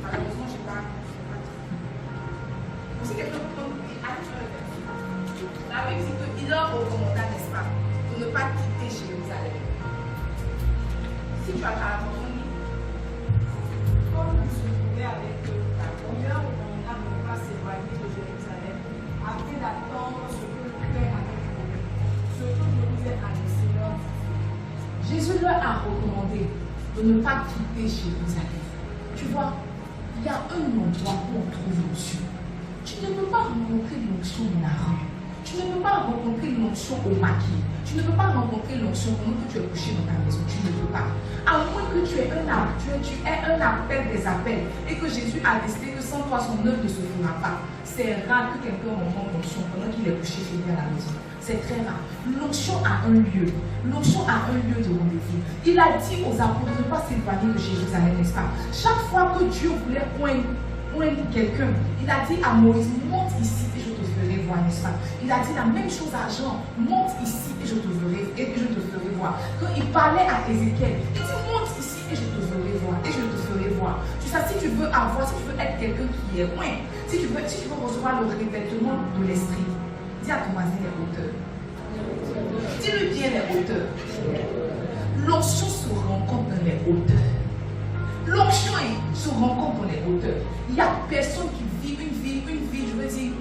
malheureusement, je n'ai pas. Si quelqu'un peut prendre Acte 1, la Bible dit qu'il leur recommanda, n'est-ce pas, de ne pas quitter Jérusalem. Si tu as ta abandonné, Comme il se trouvait avec eux, on lui a recommandé de ne pas s'éloigner de Jérusalem afin d'attendre ce que le Père avait promis. Ce que je vous ai annoncé leur dit. Jésus leur a recommandé de ne pas quitter Jérusalem. Tu vois, il y a un endroit où on trouve l'onction. Tu ne peux pas rencontrer l'onction dans la rue. Tu ne peux pas rencontrer l'onction au maquis. Tu ne peux pas rencontrer l'onction pendant que tu es couché dans ta maison. Tu ne peux pas. À moins que tu aies un appel des appels et que Jésus a décidé que sans toi, son œuvre ne se fera pas. C'est rare que quelqu'un rencontre l'onction pendant qu'il est couché chez lui à la maison. C'est très rare. L'onction a un lieu. L'onction a un lieu de rendez-vous. Il a dit aux apôtres de ne pas s'éloigner de Jérusalem, n'est-ce pas? Chaque fois que Dieu voulait poindre quelqu'un, il a dit à Moïse, monte ici et je te ferai voir, n'est-ce pas? Il a dit la même chose à Jean, monte ici et je te ferai voir. Quand il parlait à Ézéchiel, il dit monte ici et je te ferai voir, et je te ferai voir. Tu sais, si tu veux être quelqu'un qui est loin, si tu veux recevoir le revêtement de l'esprit, dis à ton voisin les hauteurs. Dis-lui bien les hauteurs. L'onction se rencontre dans les hauteurs. L'onction se rencontre dans les hauteurs. Il n'y a personne qui vit une vie, je veux dire,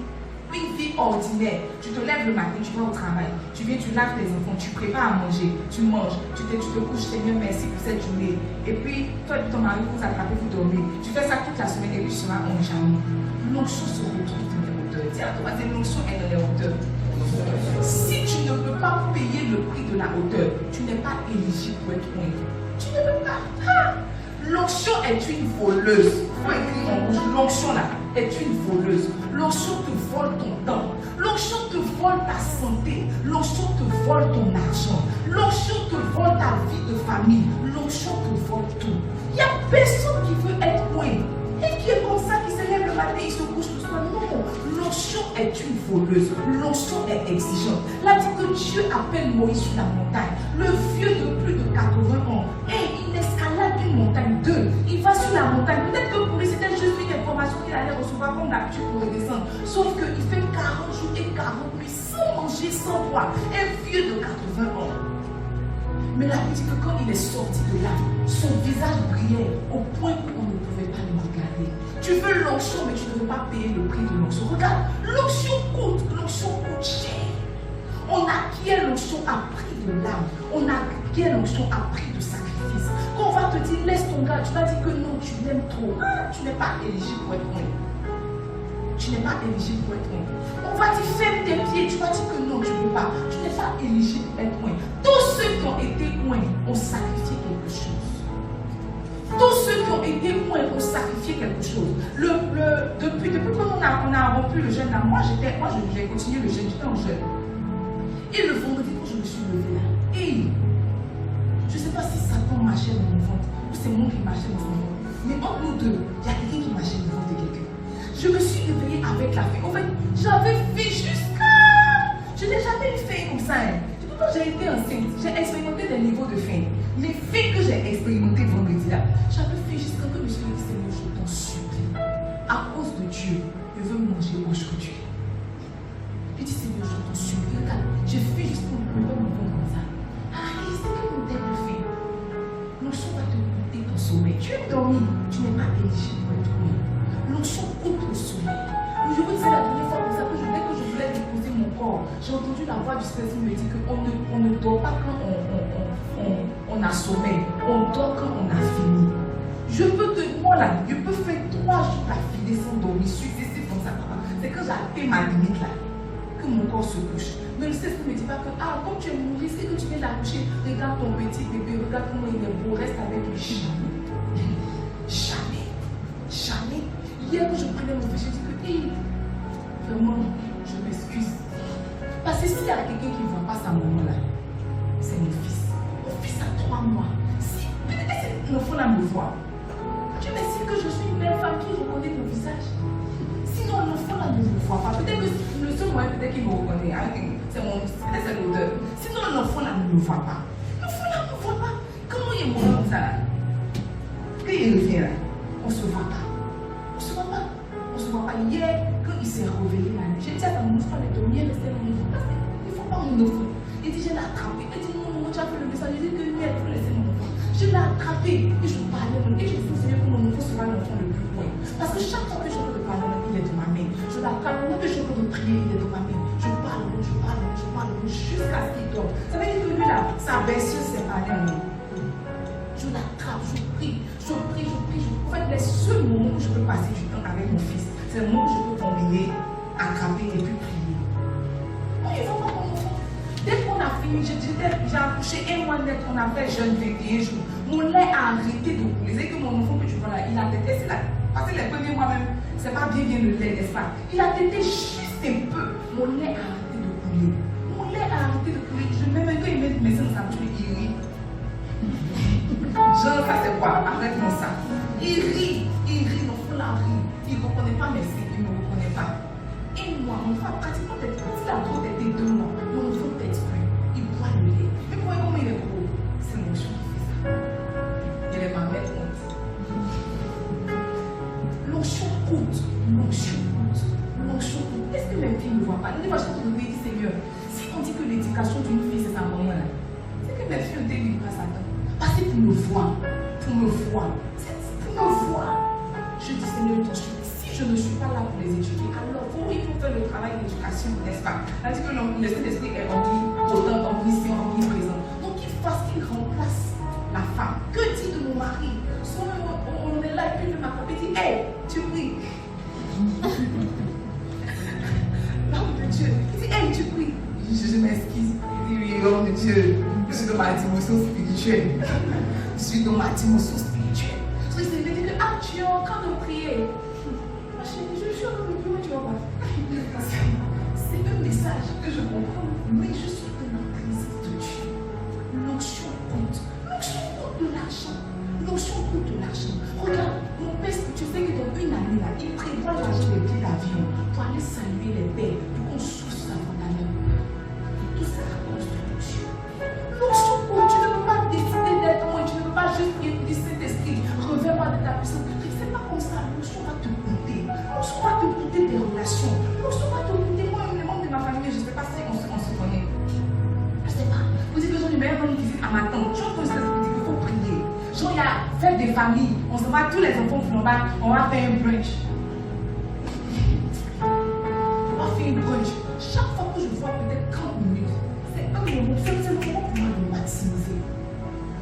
une vie ordinaire. Tu te lèves le matin, tu vas au travail, tu viens, tu laves tes enfants, tu prépares à manger, tu manges, tu te couches, Seigneur, merci pour cette journée. Et puis, toi et ton mari, vous attrapez, vous dormez. Tu fais ça toute la semaine et puis tu seras en jamais. L'onction se retrouve dans les hauteurs. Dis à toi, l'onction est dans les hauteurs. Si tu ne peux pas payer le prix de la hauteur, tu n'es pas éligible pour être loin. Tu ne peux pas. L'onction est une voleuse. Il faut écrire en rouge. L'onction là est une voleuse. L'onction te vole ton temps. L'onction te vole ta santé. L'onction te vole ton argent. L'onction te vole ta vie de famille. L'onction te vole tout. Il n'y a personne qui veut être loin. Et qui est comme ça, qui se lève le matin, il se couche le soir. Non, l'onction est une voleuse. L'onction est exigeante. Là dit que Dieu appelle Moïse sur la montagne. Le vieux de plus de 80 ans. Et il escalade une montagne. 2. Il va sur la montagne. Peut-être que pour lui, c'était juste une information qu'il allait recevoir comme d'habitude pour redescendre. Sauf qu'il fait 40 jours et 40 nuits sans manger, sans boire. Un vieux de 80 ans. Mais la Bible dit que quand il est sorti de là, son visage brillait au point où on ne pouvait pas le regarder. Tu veux l'onction, mais tu ne veux pas payer le prix de l'onction. Regarde, l'onction coûte cher. On acquiert l'onction à prix de l'âme. On acquiert l'onction à prix de sacrifice. Quand on va te dire, laisse ton gars, tu vas dire que non, tu l'aimes trop. Tu n'es pas éligible pour être loin. Tu n'es pas éligible pour être loin. On va te fermer tes pieds, tu vas dire que non, tu ne peux pas. Tu n'es pas éligible pour être loin. Tous ceux qui ont été loin ont sacrifié quelque chose. Tous ceux qui ont été loin ont sacrifié quelque chose. Depuis qu'on a rompu le jeûne là, moi j'ai continué le jeûne, j'étais en jeûne. Et le vendredi quand je me suis levée là, et je ne sais pas si Satan marchait dans mon ventre ou c'est moi qui marchais dans mon ventre. Mais entre nous deux, il y a quelqu'un qui marchait dans le ventre de quelqu'un. Je me suis réveillée avec la faim. En fait, j'avais faim jusqu'à... Je n'ai jamais eu faim comme ça. Hein. Les faits que j'ai expérimentés vendredi là, j'avais fait jusqu'à que je me suis dit, Seigneur, je t'en supplie. À cause de Dieu, je veux manger aujourd'hui. Je dis, Seigneur, je t'en supplie. Regarde, j'ai fait jusqu'à mon ventre comme ça. Ah, c'est que mon tête le fait. L'onction va te coûter ton sommeil. Tu es dormi, tu n'es pas éligible pour être dormi. L'onction coûte le sommeil. Je vous disais la dernière fois comme ça que dès que je voulais déposer mon corps, j'ai entendu la voix du Seigneur me dire qu'on ne dort pas quand on a sommeil, on dort quand on a fini. Je peux te, moi là, je peux faire 3 jours d'affilée sans dormir, successif comme ça. C'est quand j'ai atteint ma limite là, que mon corps se couche. Mais le Seigneur ne me dit pas que, ah, comme tu es mouillé, c'est que tu viens d'accoucher, regarde ton petit bébé, regarde comment il est beau, reste avec lui. Jamais. Jamais. Hier, quand je prenais mon fils, je dis que, hey, vraiment, je m'excuse. Parce que s'il y a quelqu'un qui ne voit pas sa maman là, c'est mon fils. Mon fils a 3 mois. Si peut-être l'enfant là me voit, Dieu merci que je suis une belle femme qui reconnaît mon visage. Sinon, l'enfant là ne me voit pas. Peut-être que le seul moyen, peut-être qu'il me reconnaît. C'est l'odeur. Sinon, l'enfant là ne me voit pas. L'enfant là ne me voit pas. Comment il est mort comme ça là? Quand il revient là, on ne se voit pas. On ne se voit pas. On ne se voit pas. Hier, quand il s'est réveillé là, j'ai dit à ta maman, il est dormi, il restait dans mon enfant. Il ne faut pas mon enfant. Il dit, je l'ai attrapé. Il dit, non, tu as fait le message. Il dit que lui, elle faut laisser mon enfant. Je l'ai attrapé et je parlais. Et je dis, Seigneur, que mon enfant sera l'enfant le plus loin. Parce que chaque fois que je veux te parler, il est de ma main. Je l'attrape. Même que je veux te prier, il est de ma main. Je parle, jusqu'à ce qu'il dorme. Ça veut dire que lui là, sa version, c'est parler en moi. Je l'attrape, je prie. En fait, les seuls moments où je peux passer du temps avec mon fils, c'est le moment où je peux combiner, attraper et puis prier. Non, il ne faut pas mon enfant. Dès qu'on a fini, j'ai accouché 1 mois net, on a fait jeûne 21 jours. Mon lait a arrêté de couler. C'est que mon enfant que tu vois là, il a tété, parce que les premiers mois même, c'est pas bien le lait, n'est-ce pas? Il a tété juste un peu. Mon lait a arrêté de couler. Mon lait a arrêté de couler. Je même quand il met mes seins dans sa bouche, il rit. Genre, ça c'est quoi? Arrête-moi ça. Il rit, l'enfant là rit. Il ne reconnaît pas mes seins, il ne me reconnaît pas. Et moi, mon enfant a pratiquement tête crue. S'il a trop tété 2 mois, mon enfant tête crue. Il boit le lait. Mais pour comment il est gros? C'est mon chien qui fait ça. Il est ma mère honte. L'onction coûte. Est-ce que mes filles ne voient pas? Ne pas de dire, Seigneur, si on dit que l'éducation d'une fille c'est sa maman là, c'est que mes filles ont été libres à Satan. Parce que pour me voir. Je dis, Seigneur, si je ne suis pas là pour les étudier, alors il faut faire le travail d'éducation, n'est-ce pas? C'est-à-dire que le Saint-Esprit est omniscient, omniprésent. Donc il fasse qu'il remplace la femme. Que dit de mon mari? On est là et puis il m'a frappé, il dit, hey, tu pries. L'homme de Dieu, il dit, hey, tu pries. Je m'excuse. Il dit, oui, l'homme de Dieu, je suis dans ma dimension spirituelle. Donc il me dit que, ah, tu es en train de prier. Ma chérie, je suis en train de prier, tu vas pas. C'est un message que je comprends, mais je suis dans la présence de Dieu. L'onction coûte de l'argent. Regarde, mon père, tu sais que dans une année là, il prévoit l'argent des billets d'avion pour aller saluer les pères, pour qu'on souffle sa fondamentaire. Tout ça à cause de l'onction. L'onction coûte, tu ne peux pas décider d'être moi, tu ne peux pas juste dire Saint-Esprit, reviens-moi de ta puissance. C'est pas comme ça, l'onction va te coûter. L'onction va te coûter des relations. L'onction va te coûter, moi, les membres de ma famille, je ne sais pas si on se connaît. Je ne sais pas. Vous dites que j'ai une meilleure bonne visite à ma tante. Je pense que ça veut dire qu'il faut prier. Genre, il y a fête des familles. On se va, tous les enfants flambants, on va faire un brunch. Chaque fois que je vois peut-être 30 minutes, c'est un moment, c'est le moment pour moi de maximiser.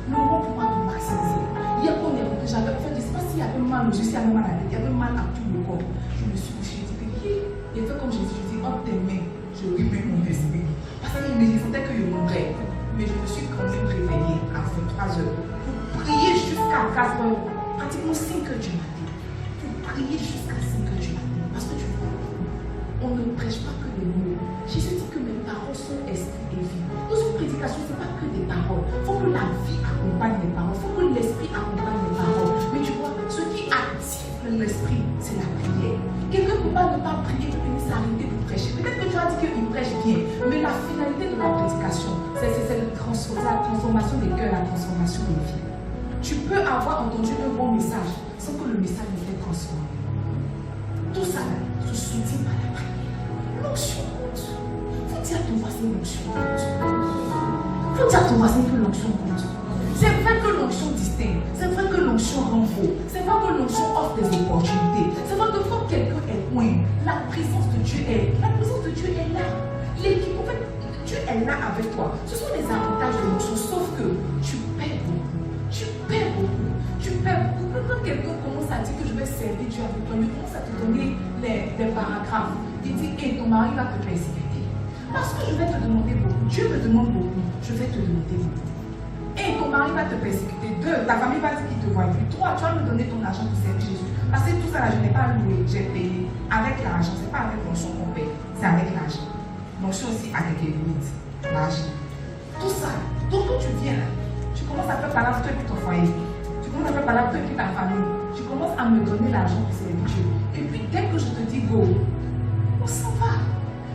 Le moment pour moi de maximiser. Hier, quand on est rentré, j'avais fait, je ne sais pas s'il y avait mal aux yeux, s'il y avait mal à la tête, il y avait mal à tout le corps. Je me suis couchée, je dis, il fait comme Jésus, je dis, entre tes mains, je remets mon esprit. Parce qu'il me sentait que je mourrais. Mais je me suis quand même réveillée à 23 heures pour prier jusqu'à 4 heures, pratiquement 5 heures du matin. Pour prier jusqu'à 5 heures du matin. Parce que tu vois, on ne prêche pas que des mots. Jésus dit que mes paroles sont esprit et vie. Dans une prédication, ce n'est pas que des paroles. Il faut que la vie accompagne les paroles. Il faut que l'esprit accompagne les paroles. Mais tu vois, ce qui active l'esprit, c'est la prière. Quelqu'un ne peut pas ne pas prier, tu peux s'arrêter pour prêcher. Peut-être que tu as dit qu'il prêche bien, mais la finalité de la prédication, c'est la transformation transformation des cœurs, la transformation des vies. Tu peux avoir entendu un bon message sans que le message ne t'ait transformé. Tout ça se soutient par la prière. L'onction compte. Faut dire à ton voisin l'onction compte. Faut dire à ton voisin que l'onction compte. C'est vrai que l'onction distingue. C'est vrai que l'onction renvoie. C'est vrai que l'onction offre des opportunités. C'est vrai que quand quelqu'un est loin, la présence de Dieu est là. L'équipe, en fait, Dieu est là avec toi. Ce sont les avantages de l'onction, sauf que tu perds beaucoup. Quand quelqu'un commence à dire que je vais servir Dieu avec toi, il commence à te donner des paragraphes. Il dit, ton mari va te persécuter. Parce que je vais te demander beaucoup. Dieu me demande beaucoup. Je vais te demander beaucoup. Ton mari va te persécuter. 2, ta famille va dire qu'il te voit plus. 3, tu vas me donner ton argent pour servir Jésus. Parce que tout ça là, je n'ai pas loué, j'ai payé avec l'argent. Ce n'est pas avec l'onction qu'on paye, c'est avec l'argent. L'onction aussi a des limites. L'argent. Tout ça. Donc quand tu viens là, tu commences à faire parler toi et puis ton foyer. Tu commences à faire parler toi et puis ta famille. Tu commences à me donner l'argent pour servir Dieu. Et puis dès que je te dis go, on s'en va.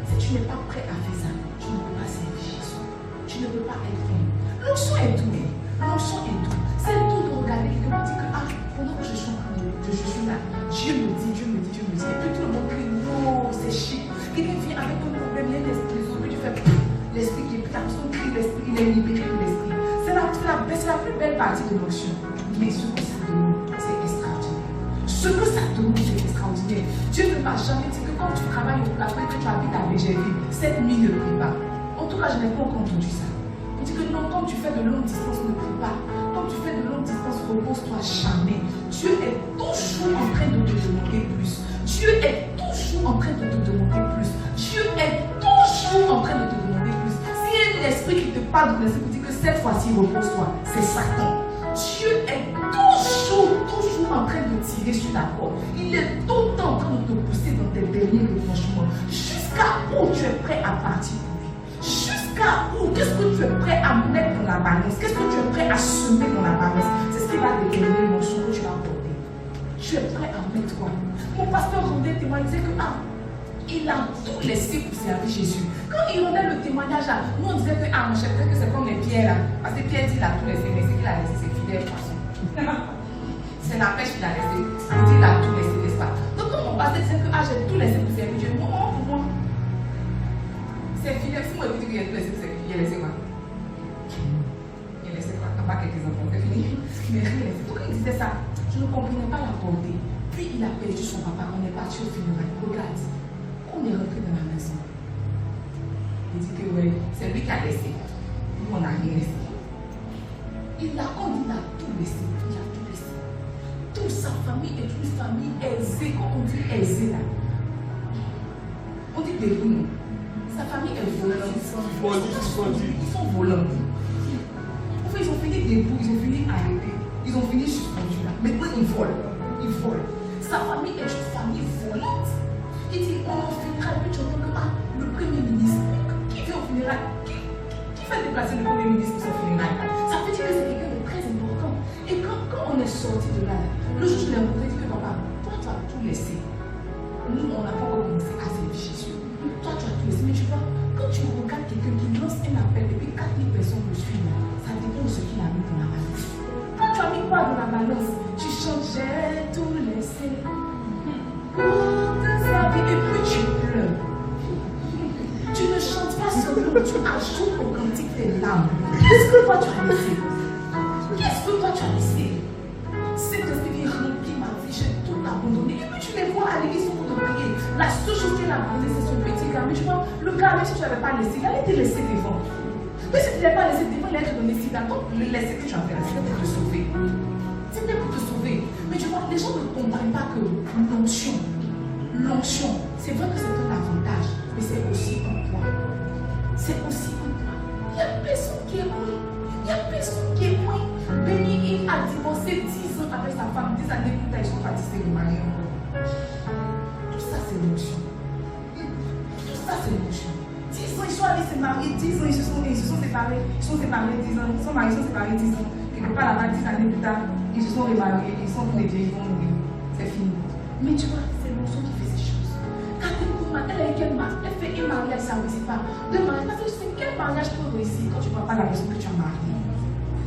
Si tu n'es pas prêt à faire ça, tu ne peux pas servir Jésus. Tu ne peux pas être fait. L'onction est tout. L'onction est tout. C'est tout de regarder et de me dire que pendant que je suis là, Dieu me dit. Et puis tout le monde crie, non, c'est chic. Quelqu'un vient avec un problème, il y a l'esprit, tu fais l'esprit qui est plus, la personne crie, l'esprit, il est libéré de l'esprit. C'est la plus belle partie de l'onction. Mais ce que ça demande, c'est extraordinaire. Ce que ça demande, c'est extraordinaire. Dieu ne m'a jamais dit que quand tu travailles au plateau et que tu habites à BGV, cette nuit ne prie pas. En tout cas, je n'ai pas encore entendu ça. On dit que non, quand tu fais de longue distance, ne prie pas. Quand tu fais de longue distance, repose-toi jamais. Dieu est toujours en train de te demander plus. Dieu est toujours en train de te demander plus. Dieu est toujours en train de te demander plus. S'il y a un esprit qui te parle de l'esprit, qui dit que cette fois-ci, repose-toi, c'est Satan. Dieu est toujours en train de tirer sur ta corde. Il est tout le temps en train de te pousser dans tes derniers retranchements. Jusqu'à où tu es prêt à partir pour lui. Jusqu'à où, qu'est-ce que tu es prêt à mettre dans la balance? Qu'est-ce que tu es prêt à semer dans la balance? C'est ce qui va déterminer l'onction que tu vas porter. Tu es prêt à mettre quoi? Mon pasteur rendait témoin, il disait que il a tout laissé pour servir Jésus. Quand il rendait le témoignage là, nous on disait que mon chef, que c'est comme les pierres là. Parce que Pierre dit qu'il a tout laissé, mais ce qu'il a laissé, c'est fidèle poisson. C'est la pêche qu'il a laissé. Il dit qu'il a tout laissé, n'est-ce pas? Donc quand mon pasteur disait que j'ai tout laissé pour servir Dieu, non, pour moi. C'est fidèle. Si moi je dis qu'il a tout laissé pour servir Dieu, il a laissé quoi? Il a laissé quoi? T'as pas quelques enfants, c'est fini. Mais rien laissé. Donc quand il disait ça, je ne comprenais pas la portée. Puis il a perdu son papa, on est parti au funérailles. Regarde, on est rentré dans la maison. Il dit que ouais, c'est lui qui a laissé. Nous, on n'a rien laissé. On dit, il a tout laissé. Il a tout laissé. Toute sa famille est une famille aisée. Quand on dit aisée là, on dit debout, non. Sa famille est volante. Ils sont volants. En fait, ils ont fini debout, ils ont fini arrêtés. Ils ont fini suspendus là. Maintenant, ils volent. Sa famille est une famille volante. Il dit, on est au funérailles, puis tu entends que le Premier ministre, qui vient au funérailles, qui fait déplacer le Premier ministre pour son funérailles? Ça veut dire que c'est quelqu'un de très important. Et quand on est sorti de là, le jour où je l'ai rencontré, il dit que papa, toi tu as tout laissé. Nous, on n'a pas encore commencé à servir Jésus. Toi tu as tout laissé, mais tu vois, quand tu regardes quelqu'un qui lance un appel et puis 4000 personnes le suivent, ça dépend de ce qu'il a mis dans la balance. Quand tu as mis quoi dans la balance? Tu chantes, j'ai tout laissé. Pour sa vie, et puis tu pleures. Tu ne chantes pas seulement, tu ajoutes au cantique tes larmes. Qu'est-ce que toi tu as laissé? Cet esprit vient remplir ma vie, j'ai tout abandonné. Et puis tu les vois à l'église pour te prier. La seule chose qu'il a abandonné, c'est son petit gars. Mais tu vois, le gars, même si tu n'avais pas laissé, il allait te laisser devant. Mais si tu ne l'avais pas laissé devant, il allait te donner sida. Donc le laisser que tu as fait, c'était pour te sauver. C'était pour te sauver. Mais tu vois, les gens ne comprennent pas que l'onction, c'est vrai que c'est un avantage, mais c'est aussi un poids. C'est aussi un poids. Il n'y a personne qui est moins. Béni, il a divorcé 10 ans avec sa femme, 10 années plus tard, ils sont partis se remarier encore. Tout ça, c'est l'onction. 10 ans, ils sont allés se marier, 10 ans, ils se sont séparés. Ils sont séparés 10 ans, ils sont mariés, ils sont séparés 10 ans. Quelque part là-bas, 10 années plus tard, ils se sont remariés, ils sont tous les deux, ils vont mourir. C'est fini. Mais tu vois, c'est l'onction qui fait ces choses. Catherine Kourman, elle a eu quel mariage? Elle fait un mariage, ça ne réussit pas. Deux mariages, parce que tu sais, quel mariage peut réussir quand tu ne vois pas la personne que tu as mariée?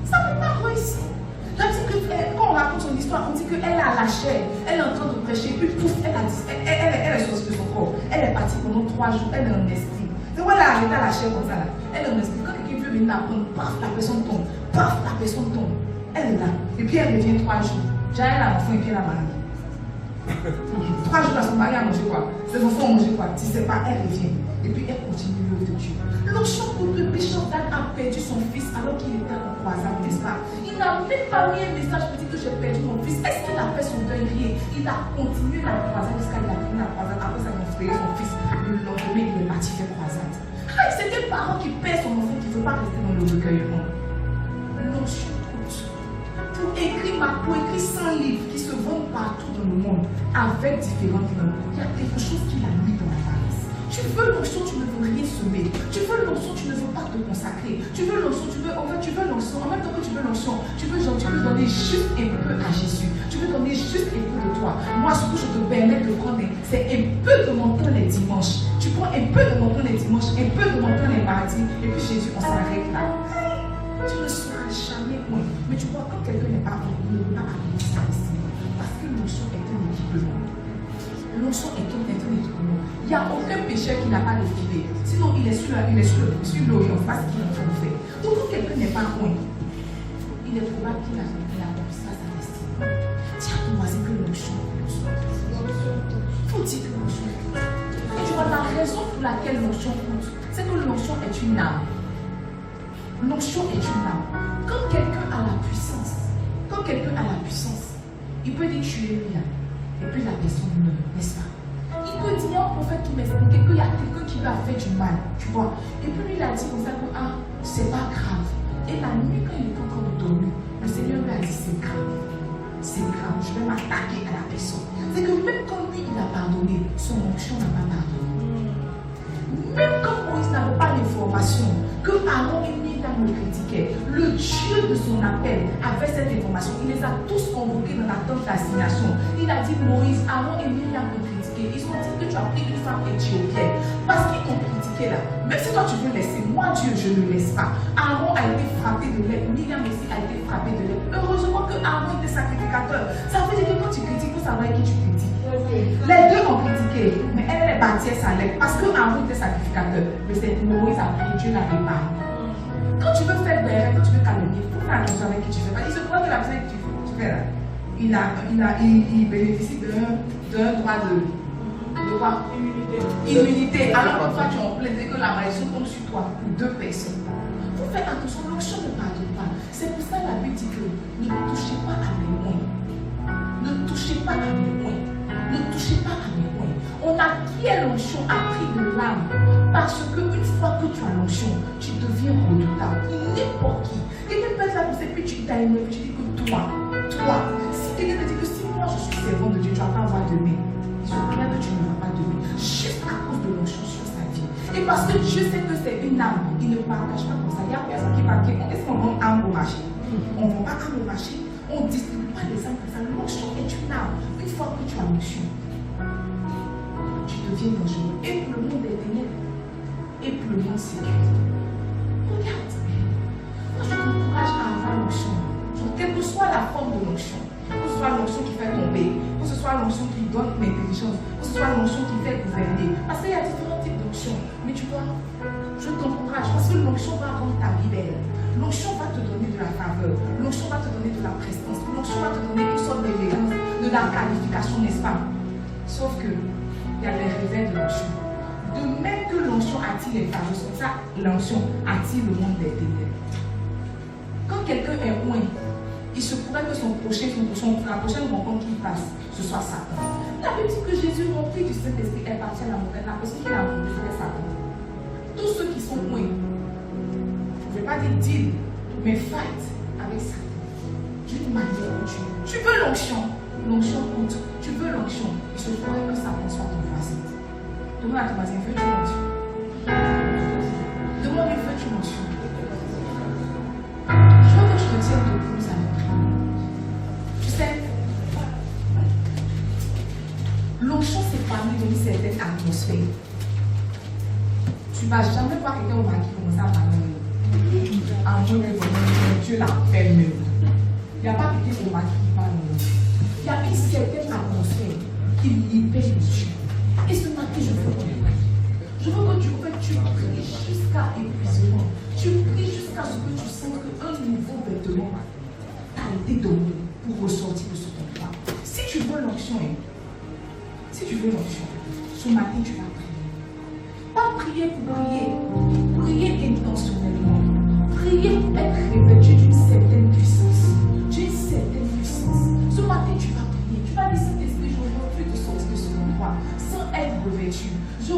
Ça ne peut pas réussir. La petite que, quand on raconte son histoire, on dit qu'elle a la chair, elle est en train de prêcher, puis pouf, elle est sortie de son corps. Elle est partie pendant 3 jours, elle est en esprit. C'est quoi elle a arrêté la chair comme ça là? Elle est en esprit. Quand quelqu'un veut venir apprendre, paf, la personne tombe, paf, la personne tombe. Elle est là. Et puis elle revient 3 jours. Déjà elle a l'enfant et puis elle a marié. 3 jours là, son mari a mangé quoi? Ses enfants ont mangé quoi? Tu sais pas, elle revient. Et puis elle continue l'œuvre de Dieu. L'onction pour le pécheur d'Anne a perdu son fils alors qu'il était en croisade, n'est-ce pas? Il n'a même pas mis un message pour dire que j'ai perdu mon fils. Est-ce qu'il a fait son deuil? Rien. Il a continué la croisade jusqu'à il a fini la croisade. Après ça, il a fait son fils. Le lendemain, il est parti faire croisade. C'est des parents qui perdent son enfant qui ne veut pas rester dans le recueillement. L'onction coûte. Pour écrire 100 livres qui se vendent partout dans le monde avec différentes langues, il y a quelque chose qu'il a mis dans la valise. Tu veux l'onction, tu ne veux rien semer. Tu veux l'onction, tu ne veux pas te consacrer. Tu veux l'onction, tu veux l'onction. En même temps que tu veux l'onction, tu veux donner juste un peu à Jésus. Tu veux donner juste un peu de toi. Moi, ce que je te permets de prendre, c'est un peu de mon temps les dimanches. Tu prends un peu de mon temps les dimanches, un peu de mon temps les mardis, et puis Jésus, on s'arrête là. Tu ne seras jamais loin. Mais tu vois, quand quelqu'un n'est pas loin, il ne peut pas arriver ça ici. Parce que l'onction est un équipement. L'onction est un équipement. Il n'y a aucun pécheur qui n'a pas de filet. Sinon, il est sur l'eau, il ne fait pas ce qu'il est en train de faire. Donc, quand quelqu'un n'est pas loin, il est probable qu'il a accomplissé sa destinée. Tiens, pour moi, c'est que l'onction. Faut dire que l'onction. Et tu vois, la raison pour laquelle l'onction compte, c'est que l'onction est une âme. L'onction est une âme. Quand quelqu'un a la puissance, il peut dire tu es bien, et puis la personne meurt, n'est-ce pas? Il peut dire un prophète qui m'explique qu'il y a quelqu'un qui lui a fait du mal, tu vois. Et puis lui il a dit comme ça que c'est pas grave. Et la nuit quand il est en train de dormir, le Seigneur lui a dit c'est grave, je vais m'attaquer à la personne. C'est que même quand lui il a pardonné, son onction n'a pas pardonné. Même quand Moïse n'avait pas l'information que Aaron et Myriam le critiquaient, le Dieu de son appel avait cette information. Il les a tous convoqués dans la tente d'assignation. Il a dit Moïse, Aaron et Myriam le critiquaient. Ils ont dit que tu as pris une femme éthiopienne. Parce qu'ils ont critiqué là. Même si toi tu veux laisser, moi Dieu je ne laisse pas. Aaron a été frappé de lèpre, Myriam aussi a été frappée de lèpre. Heureusement que Aaron était sacrificateur. Ça veut dire que quand tu critiques, il faut savoir qui tu critiques. Les deux ont critiqué, mais elle est partie à sa lèpre parce que Aaron était sacrificateur. Mais c'est Moïse a pris, Dieu l'avait pas. Quand tu veux faire béret, quand tu veux calomnier, il faut faire attention avec qui tu fais. Il se croit que la personne que tu fais là, il bénéficie d'un droit de quoi? Immunité. Alors que toi tu en plaisir que la malédiction tombe sur toi ou 2 personnes. Il faut faire attention, l'onction ne pardonne pas. C'est pour ça que la Bible dit que ne touchez pas à mes moyens. Ne touchez pas à mes moyens. Ne touchez pas à mes moyens. On a qui est l'onction a pris de l'âme. Parce qu'une fois que tu as l'onction, tu deviens redoutable. N'importe qui. Quelqu'un peut être là pour ces petits tailles, mais tu dis que toi, si quelqu'un te dit que si moi je suis servant de Dieu, tu ne vas pas avoir de main. Ils sont clairs que tu ne vas pas de main. Juste à cause de l'onction sur sa vie. Et parce que Dieu sait que c'est une âme, il ne partage pas comme ça. Il y a personne qui va dire, est-ce qu'on vend âme au marché? On ne vend pas âme au marché. On ne distribue pas les âmes comme ça. L'onction est une âme. Une fois que tu as l'onction, tu deviens dangereux. Et pour le monde des ténèbres, et pour le monde sécurisé. Regarde. Moi, je t'encourage à avoir l'onction. Quelle que soit la forme de l'onction, que ce soit l'onction qui fait tomber, que ce soit l'onction qui donne l'intelligence, que ce soit l'onction qui fait gouverner. Parce qu'il y a différents types d'onction. Mais tu vois, je t'encourage parce que l'onction va rendre ta vie belle. L'onction va te donner de la faveur. L'onction va te donner de la prestance. L'onction va te donner une sorte d'élégance, de la qualification, n'est-ce pas? Sauf que il y a les réveils de l'onction. De même que l'onction attire les faveurs, comme ça, l'onction attire le monde des ténèbres. Quand quelqu'un est loin, il se pourrait que la prochaine rencontre qu'il fasse, ce soit Satan. La Bible dit que Jésus, rempli du Saint-Esprit, est parti à la montagne. La personne qui l'a rencontré, c'est Satan. Tous ceux qui sont loin, je ne vais pas dire deal, mais fight avec Satan. D'une manière ou d'une autre. Tu veux l'onction compte. Tu veux l'onction, il se pourrait que Satan soit ton voisin. Demande à ton voisin, veux-tu l'onction? Demande-lui, veux-tu l'onction? Je veux que tu te tiennes debout, ça me prie. Tu sais, l'onction s'est parmi dans une certaine atmosphère. Tu ne vas jamais voir quelqu'un au maquis commencer à parler. À mon niveau, Dieu l'appelle même. Il n'y a pas quelqu'un qui parle. Il y a une certaine atmosphère qui libère Dieu. Et ce matin, je veux qu'on prie. Je veux que tu pries jusqu'à épuisement. Tu pries jusqu'à ce que tu sens qu'un nouveau vêtement a été donné pour ressortir de ce temple-là. Si tu veux l'onction, ce matin, tu vas prier. Pas prier pour prier. Prier intentionnellement. Prier pour être revêtu d'une certaine puissance. Ce matin, tu vas prier. Tu vas dire, Saint-Esprit, je veux plus te sortir de ce endroit sans être revêtu. Je